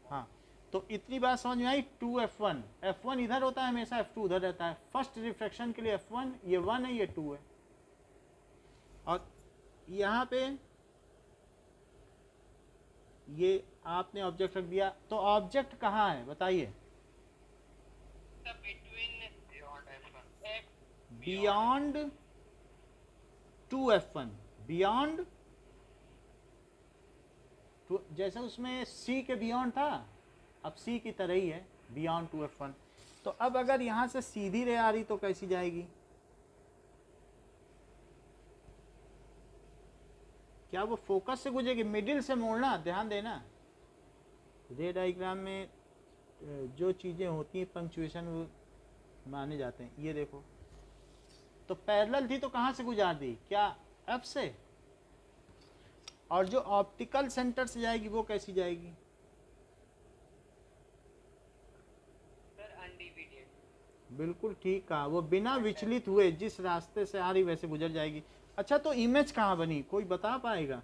हाँ तो इतनी बात समझ में आई। 2f1, f1 इधर होता है हमेशा, f2 उधर रहता है। फर्स्ट रिफ्रैक्शन के लिए f1, ये 1 है, ये 2 है, और यहाँ पे ये आपने ऑब्जेक्ट रख दिया, तो ऑब्जेक्ट कहाँ है बताइए? बियॉन्ड 2f1, बियॉन्ड, जैसे उसमें c के बियॉन्ड था, अब c की तरह ही है, बियॉन्ड 2f1। तो अब अगर यहाँ से सीधी रे आ रही तो कैसी जाएगी? क्या वो फोकस से गुजरेगी? मिडिल से मोड़ना, ध्यान देना। रे डायग्राम में जो चीज़ें होती हैं पंक्चुएशन वो माने जाते हैं। ये देखो, तो पैरेलल थी तो कहाँ से गुजार दी? क्या F से? और जो ऑप्टिकल सेंटर से जाएगी वो कैसी जाएगी? सर अनडिविडेड। बिल्कुल ठीक कहा, वो बिना विचलित हुए जिस रास्ते से आ रही वैसे गुजर जाएगी। अच्छा तो इमेज कहाँ बनी, कोई बता पाएगा?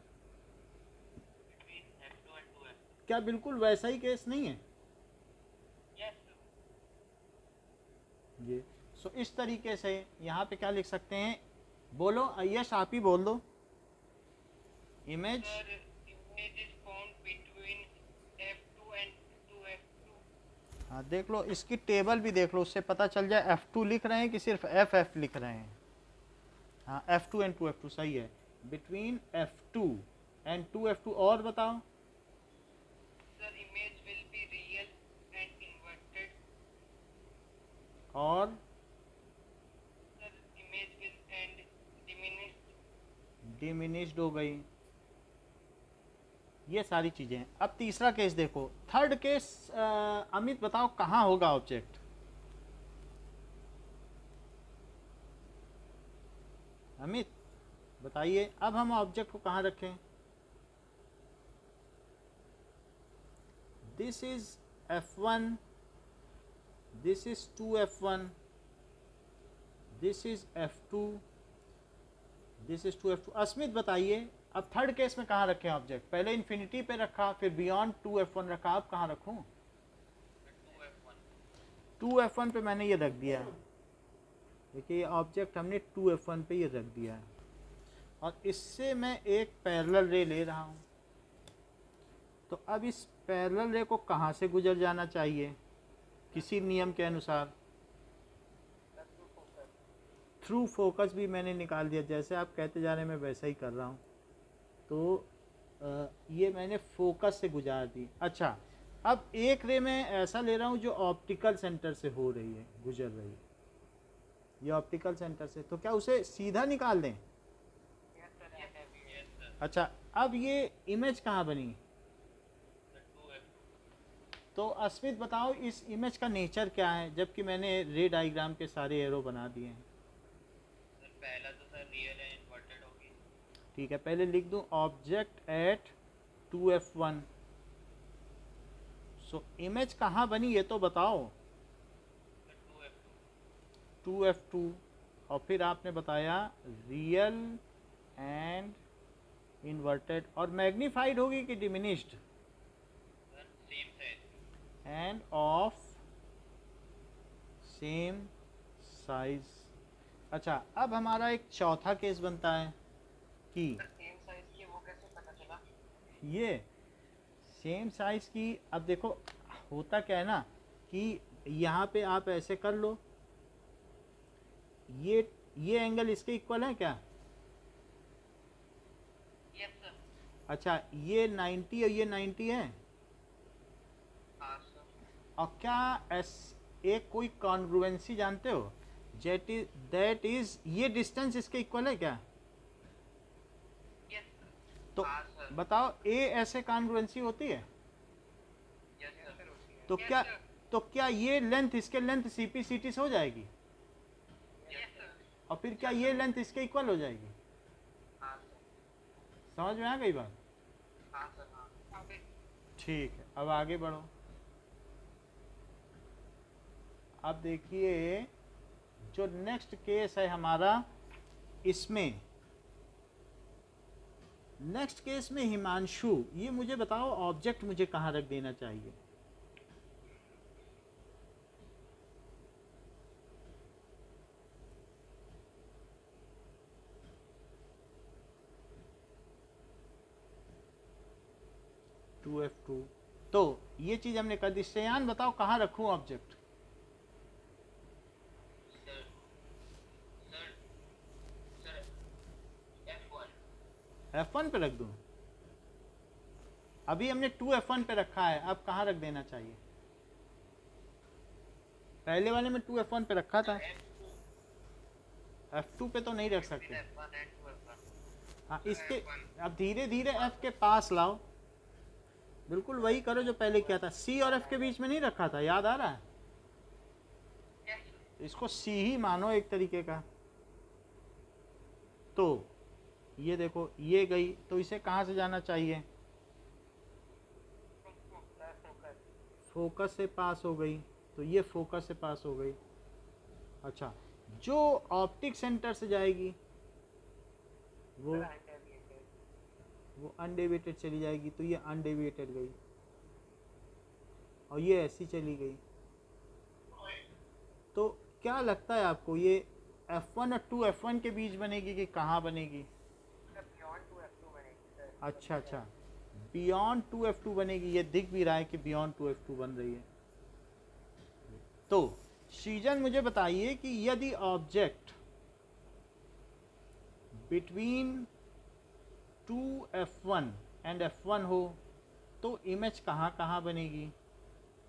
क्या बिल्कुल वैसा ही केस नहीं है? ये सो इस तरीके से यहाँ पे क्या लिख सकते हैं, बोलो यश आप ही बोल दो। Image Sir, image is found between F2 and 2F2. हाँ देख लो, इसकी टेबल भी देख लो, उससे पता चल जाए F2 लिख रहे हैं कि सिर्फ FF लिख रहे हैं। हाँ F2 एंड 2F2 सही है, बिटवीन F2 एंड 2F2। और बताओ। Sir, image will be real and inverted. और Sir, image will end diminished. Diminished हो गई। ये सारी चीज़ें हैं। अब तीसरा केस देखो, थर्ड केस। अमित बताओ कहाँ होगा ऑब्जेक्ट? अमित बताइए, अब हम ऑब्जेक्ट को कहाँ रखें? This is F1, this is 2F1, this is F2, this is 2F2। Asmit बताइए, अब थर्ड केस में कहाँ रखें ऑब्जेक्ट? पहले इन्फिनिटी पे रखा, फिर बियॉन्ड 2F1 रखा, अब कहाँ रखूँ? 2F1 पे मैंने ये रख दिया। देखिए ये ऑब्जेक्ट हमने 2F1 पे ये रख दिया है, और इससे मैं एक पैरेलल रे ले रहा हूँ। तो अब इस पैरेलल रे को कहाँ से गुजर जाना चाहिए किसी नियम के अनुसार? थ्रू फोकस भी मैंने निकाल दिया, जैसे आप कहते जा रहे हैं मैं वैसा ही कर रहा हूँ। तो ये मैंने फोकस से गुजार दी। अच्छा, अब एक रे में ऐसा ले रहा हूँ जो ऑप्टिकल सेंटर से हो रही है, गुजर रही है, ये ऑप्टिकल सेंटर से, तो क्या उसे सीधा निकाल दें? अच्छा, अब ये इमेज कहाँ बनी? तो अस्मित बताओ इस इमेज का नेचर क्या है, जबकि मैंने रे डायग्राम के सारे एरो बना दिए हैं। पहला तो सर रियल एंड इन्वर्टेड होगी। ठीक है, पहले लिख दूं object at 2F1। So image कहाँ बनी ये तो बताओ? 2F2। और फिर आपने बताया रियल एंड इन्वर्टेड, और मैग्नीफाइड होगी कि diminished? Same size end of same size. अच्छा, अब हमारा एक चौथा केस बनता है कि सेम साइज की, वो कैसे पता चला? ये सेम साइज की, अब देखो होता क्या है ना कि यहाँ पे आप ऐसे कर लो, ये एंगल इसके इक्वल है क्या? Yes sir. अच्छा, ये 90 और ये 90 है। हाँ सर। और क्या एक कोई कॉन्ग्रुएंसी जानते हो? दैट इज ये डिस्टेंस इसके इक्वल है क्या? Yes sir. तो हाँ सर। बताओ ए ऐसे कॉन्ग्रुएंसी होती है? यस सर होती है। तो क्या ये लेंथ इसके लेंथ CP/CT से हो जाएगी? Yes sir. और फिर क्या ये लेंथ इसके इक्वल हो जाएगी? हाँ सर। समझ में आ गई बात? हाँ सर। हाँ आगे। ठीक है, अब आगे बढ़ो। अब देखिए जो नेक्स्ट केस है हमारा, इसमें नेक्स्ट केस में हिमांशु, ये मुझे बताओ ऑब्जेक्ट मुझे कहाँ रख देना चाहिए? To F2। तो ये चीज हमने कर दी। श्रेयान बताओ कहाँ रखूं object? Sir sir sir F1। F1 पे रख दूं? अभी हमने 2F1 पे रखा है, अब कहाँ रख देना चाहिए? पहले वाले में 2F1 पे रखा था, F2 पे तो नहीं रख सकते। F1 and 2F1। हाँ, इसके अब धीरे धीरे F के पास लाओ, बिल्कुल वही करो जो पहले किया था। C और F के बीच में नहीं रखा था, याद आ रहा है? Yes sir. इसको C ही मानो एक तरीके का। तो ये देखो ये गई, तो इसे कहाँ से जाना चाहिए? फोकस से पास हो गई, तो ये फोकस से पास हो गई। अच्छा, जो ऑप्टिक सेंटर से जाएगी वो अनडेविएटेड चली जाएगी, तो ये अनडेविएटेड गई, और ये ऐसी चली गई। तो क्या लगता है आपको, ये F1 और 2F1 के बीच बनेगी कि कहाँ बनेगी? बियॉन्ड 2F2 बनेगी सर। अच्छा अच्छा, बियॉन्ड 2F2 बनेगी, ये दिख भी रहा है कि बियॉन्ड 2F2 बन रही है। तो सृजन मुझे बताइए कि यदि object between 2F1 and F1 हो तो इमेज कहाँ कहाँ बनेगी?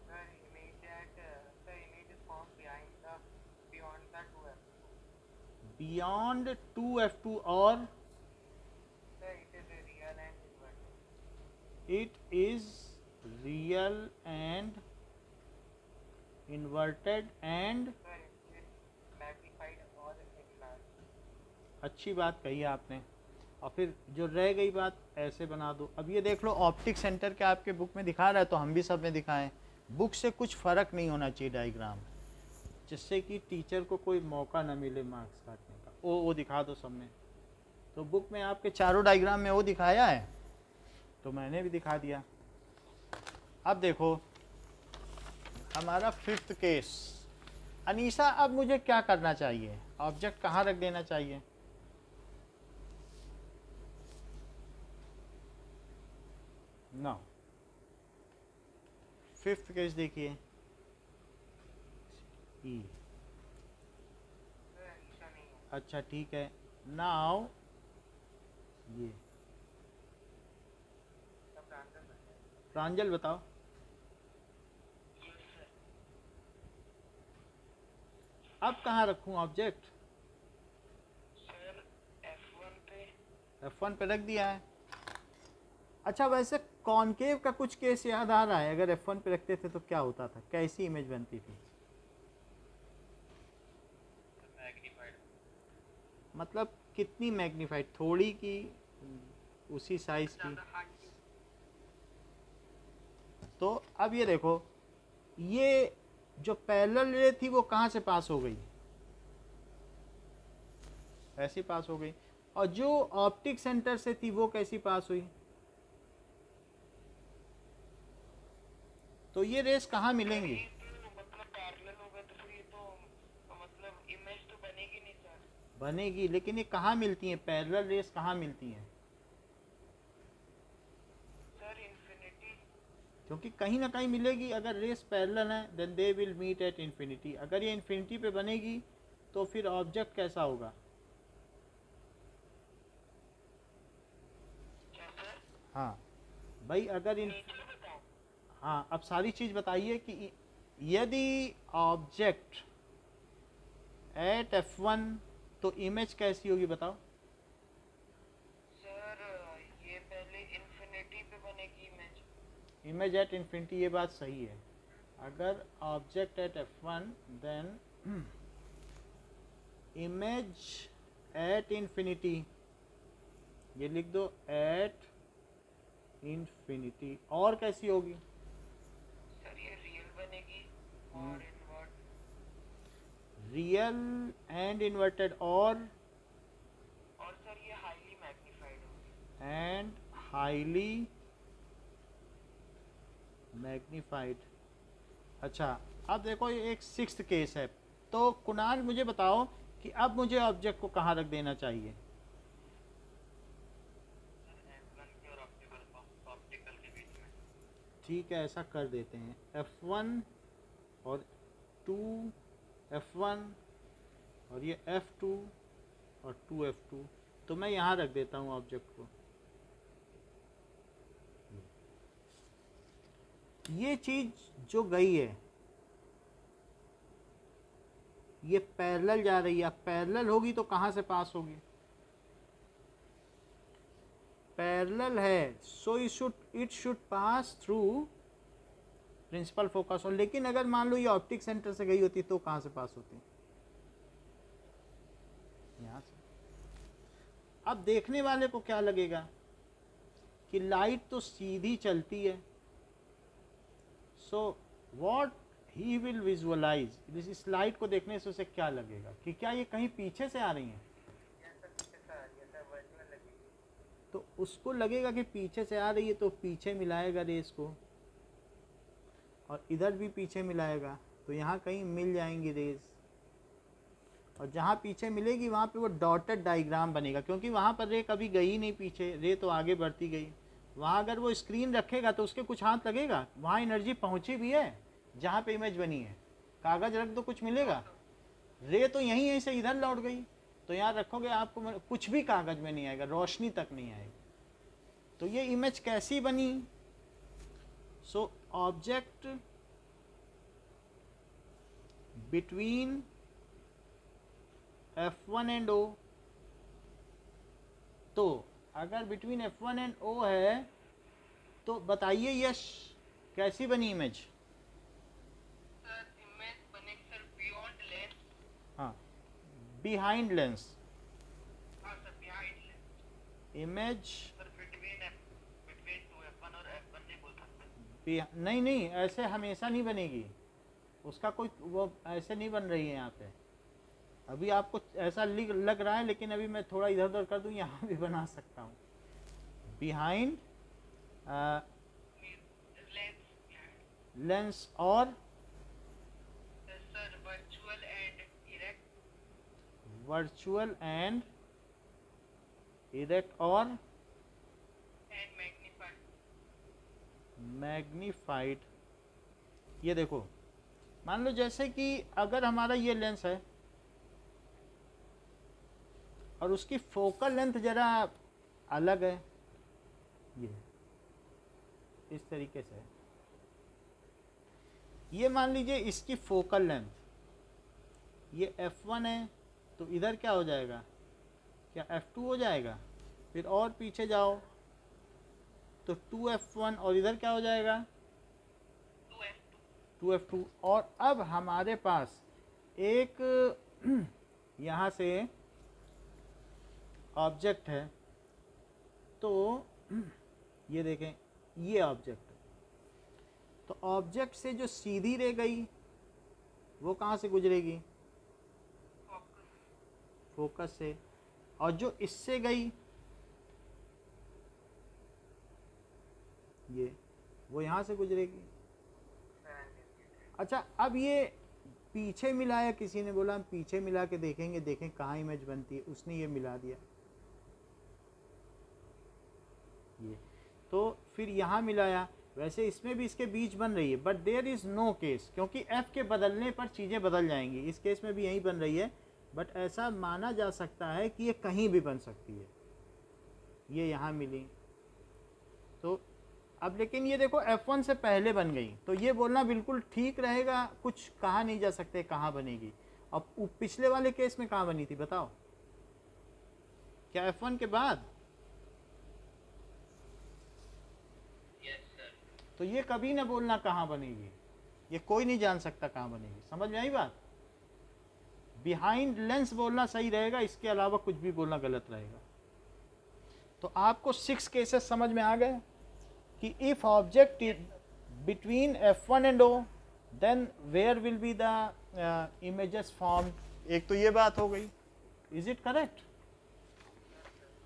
Sir, image is formed beyond the 2F2. Beyond 2F2 और Sir, it is a real and inverted. it is real and inverted and Sir, it is magnified or enlarged. अच्छी बात कही आपने। और फिर जो रह गई बात ऐसे बना दो। अब ये देख लो, ऑप्टिक सेंटर के आपके बुक में दिखा रहा है तो हम भी सब में दिखाएं। बुक से कुछ फ़र्क नहीं होना चाहिए डायग्राम, जिससे कि टीचर को कोई मौका ना मिले मार्क्स काटने का। वो दिखा दो सब में। तो बुक में आपके चारों डायग्राम में वो दिखाया है, तो मैंने भी दिखा दिया। अब देखो हमारा 5th केस। अनीसा, अब मुझे क्या करना चाहिए? ऑब्जेक्ट कहाँ रख देना चाहिए? नो, 5th केस देखिए। ई, Sir, ईशा नहीं है। अच्छा ठीक है। नाउ ये सब प्रांजल बन गए। प्रांजल बताओ। Yes, sir. अब कहाँ रखूँ ऑब्जेक्ट? Sir, F1 पे। F1 पे रख दिया है। अच्छा, वैसे कॉनकेव का कुछ केस याद आ रहा है? अगर F1 पे रखते थे तो क्या होता था, कैसी इमेज बनती थी? Magnified. मतलब कितनी मैग्नीफाइड? थोड़ी की उसी साइज की? तो अब ये देखो, ये जो पैरेलल रे थी वो कहाँ से पास हो गई? ऐसी पास हो गई। और जो ऑप्टिक सेंटर से थी वो कैसी पास हुई? तो ये रेस कहाँ मिलेंगी? मतलब पैरेलल होगा तो फिर ये तो मतलब इमेज तो बनेगी नहीं सर। बनेगी, लेकिन ये कहाँ मिलती हैं? पैरेलल रेस कहाँ मिलती हैं? Sir infinity. क्योंकि कहीं ना कहीं मिलेगी। अगर रेस पैरेलल है then they will meet at infinity. अगर ये इन्फिनिटी पे बनेगी तो फिर ऑब्जेक्ट कैसा होगा? क्या सर? हाँ भाई, अगर इन नीचे बताओ। हाँ, अब सारी चीज़ बताइए कि यदि ऑब्जेक्ट एट F1 तो इमेज कैसी होगी बताओ? सर ये पहले इन्फिनिटी पे बनेगी इमेज। इमेज एट इन्फिनिटी, ये बात सही है। अगर object at F1 then image at infinity, ये लिख दो एट इन्फिनिटी। और कैसी होगी? सर ये रियल बनेगी और इन्वर्ट। रियल एंड इन्वर्टेड और सर ये हाईली मैग्नीफाइड होगी। And highly magnified. अच्छा, अब देखो ये एक 6th केस है। तो कुणाल मुझे बताओ कि अब मुझे ऑब्जेक्ट को कहाँ रख देना चाहिए? F1 के और ऑप्टिकल के बीच में। ठीक है, ऐसा कर देते हैं। F1 और 2F1 और ये F2 और 2F2। तो मैं यहाँ रख देता हूँ ऑब्जेक्ट को। ये चीज़ जो गई है ये पैरेलल जा रही है। अब पैरेलल होगी तो कहाँ से पास होगी? पैरेलल है, so it should pass through principal focus. और लेकिन अगर मान लो ये ऑप्टिक सेंटर से गई होती तो कहाँ से पास होती? यहाँ से। अब देखने वाले को क्या लगेगा कि लाइट तो सीधी चलती है। So what he will visualise, इस लाइट को देखने से उसे क्या लगेगा कि क्या ये कहीं पीछे से आ रही हैं? तो उसको लगेगा कि पीछे से आ रही है, तो पीछे मिलाएगा रेस को और इधर भी पीछे मिलाएगा, तो यहाँ कहीं मिल जाएंगी रेस। और जहाँ पीछे मिलेगी वहाँ पे वो डॉटेड डायग्राम बनेगा, क्योंकि वहाँ पर रे कभी गई नहीं पीछे, रे तो आगे बढ़ती गई। वहाँ अगर वो स्क्रीन रखेगा तो उसके कुछ हाथ लगेगा, वहाँ एनर्जी पहुँची भी है जहाँ पे इमेज बनी है। कागज़ रख दो कुछ मिलेगा, रे तो यहीं से इधर लौट गई। तो यहाँ रखोगे आपको कुछ भी कागज़ में नहीं आएगा, रोशनी तक नहीं आएगी। तो ये इमेज कैसी बनी? So object between F1 and O, तो अगर बिटवीन F1 एंड O है तो बताइए यश कैसी बनी इमेज? सर इमेज बनेगी सर बियॉन्ड लेंस। हाँ, बिहाइंड लेंस। हाँ sir behind lens. Image sir between 2F1 और F1 नहीं बोल सकते। नहीं, ऐसे हमेशा नहीं बनेगी, उसका कोई वो ऐसे नहीं बन रही है यहाँ पे। अभी आपको ऐसा लग रहा है, लेकिन अभी मैं थोड़ा इधर उधर कर दूँ, यहाँ भी बना सकता हूँ। बिहाइंड लेंस और sir virtual and erect. Virtual and erect और एंड मैग्नीफाइड। ये देखो, मान लो जैसे कि अगर हमारा ये लेंस है और उसकी फोकल लेंथ जरा अलग है, ये इस तरीके से, ये मान लीजिए इसकी फोकल लेंथ ये F1 है, तो इधर क्या हो जाएगा, क्या F2 हो जाएगा? फिर और पीछे जाओ तो 2F1 और इधर क्या हो जाएगा, 2F2। और अब हमारे पास एक यहाँ से ऑब्जेक्ट है, तो ये देखें, ये ऑब्जेक्ट, तो ऑब्जेक्ट से जो सीधी रे गई वो कहाँ से गुजरेगी? फोकस से। और जो इससे गई ये, वो यहाँ से गुजरेगी। अच्छा, अब ये पीछे मिलाया, किसी ने बोला हम पीछे मिला के देखेंगे, देखें कहाँ इमेज बनती है, उसने ये मिला दिया ये, तो फिर यहाँ मिलाया। वैसे इसमें भी इसके बीच बन रही है, but there is no case, क्योंकि F के बदलने पर चीज़ें बदल जाएंगी। इस केस में भी यही बन रही है, बट ऐसा माना जा सकता है कि ये कहीं भी बन सकती है। ये यहाँ मिली, तो अब लेकिन ये देखो F1 से पहले बन गई, तो ये बोलना बिल्कुल ठीक रहेगा, कुछ कहा नहीं जा सकते कहाँ बनेगी। अब पिछले वाले केस में कहाँ बनी थी बताओ? क्या F1 के बाद? तो ये कभी ना बोलना कहाँ बनेगी, ये कोई नहीं जान सकता कहाँ बनेगी। समझ में आई बात? बिहाइंड लेंस बोलना सही रहेगा, इसके अलावा कुछ भी बोलना गलत रहेगा। तो आपको 6 केसेस समझ में आ गए कि if object is between F1 and O, then where will be the images form. एक तो ये बात हो गई, इज इट करेक्ट?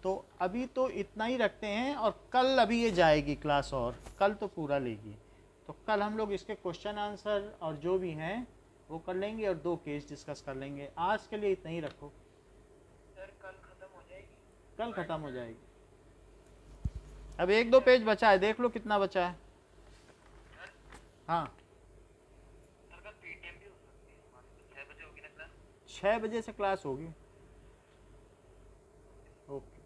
तो अभी तो इतना ही रखते हैं, और कल अभी ये जाएगी क्लास, और कल तो पूरा लेगी। तो कल हम लोग इसके क्वेश्चन आंसर और जो भी हैं वो कर लेंगे, और 2 केस डिस्कस कर लेंगे। आज के लिए इतना ही रखो। सर कल खत्म हो जाएगी? कल ख़त्म हो जाएगी। अब 1-2 पेज बचा है, देख लो कितना बचा है। हाँ, सर कल पीटीएम भी हो सकती है, 6 बजे होगी ना क्लास? 6 बजे से क्लास होगी। ओके।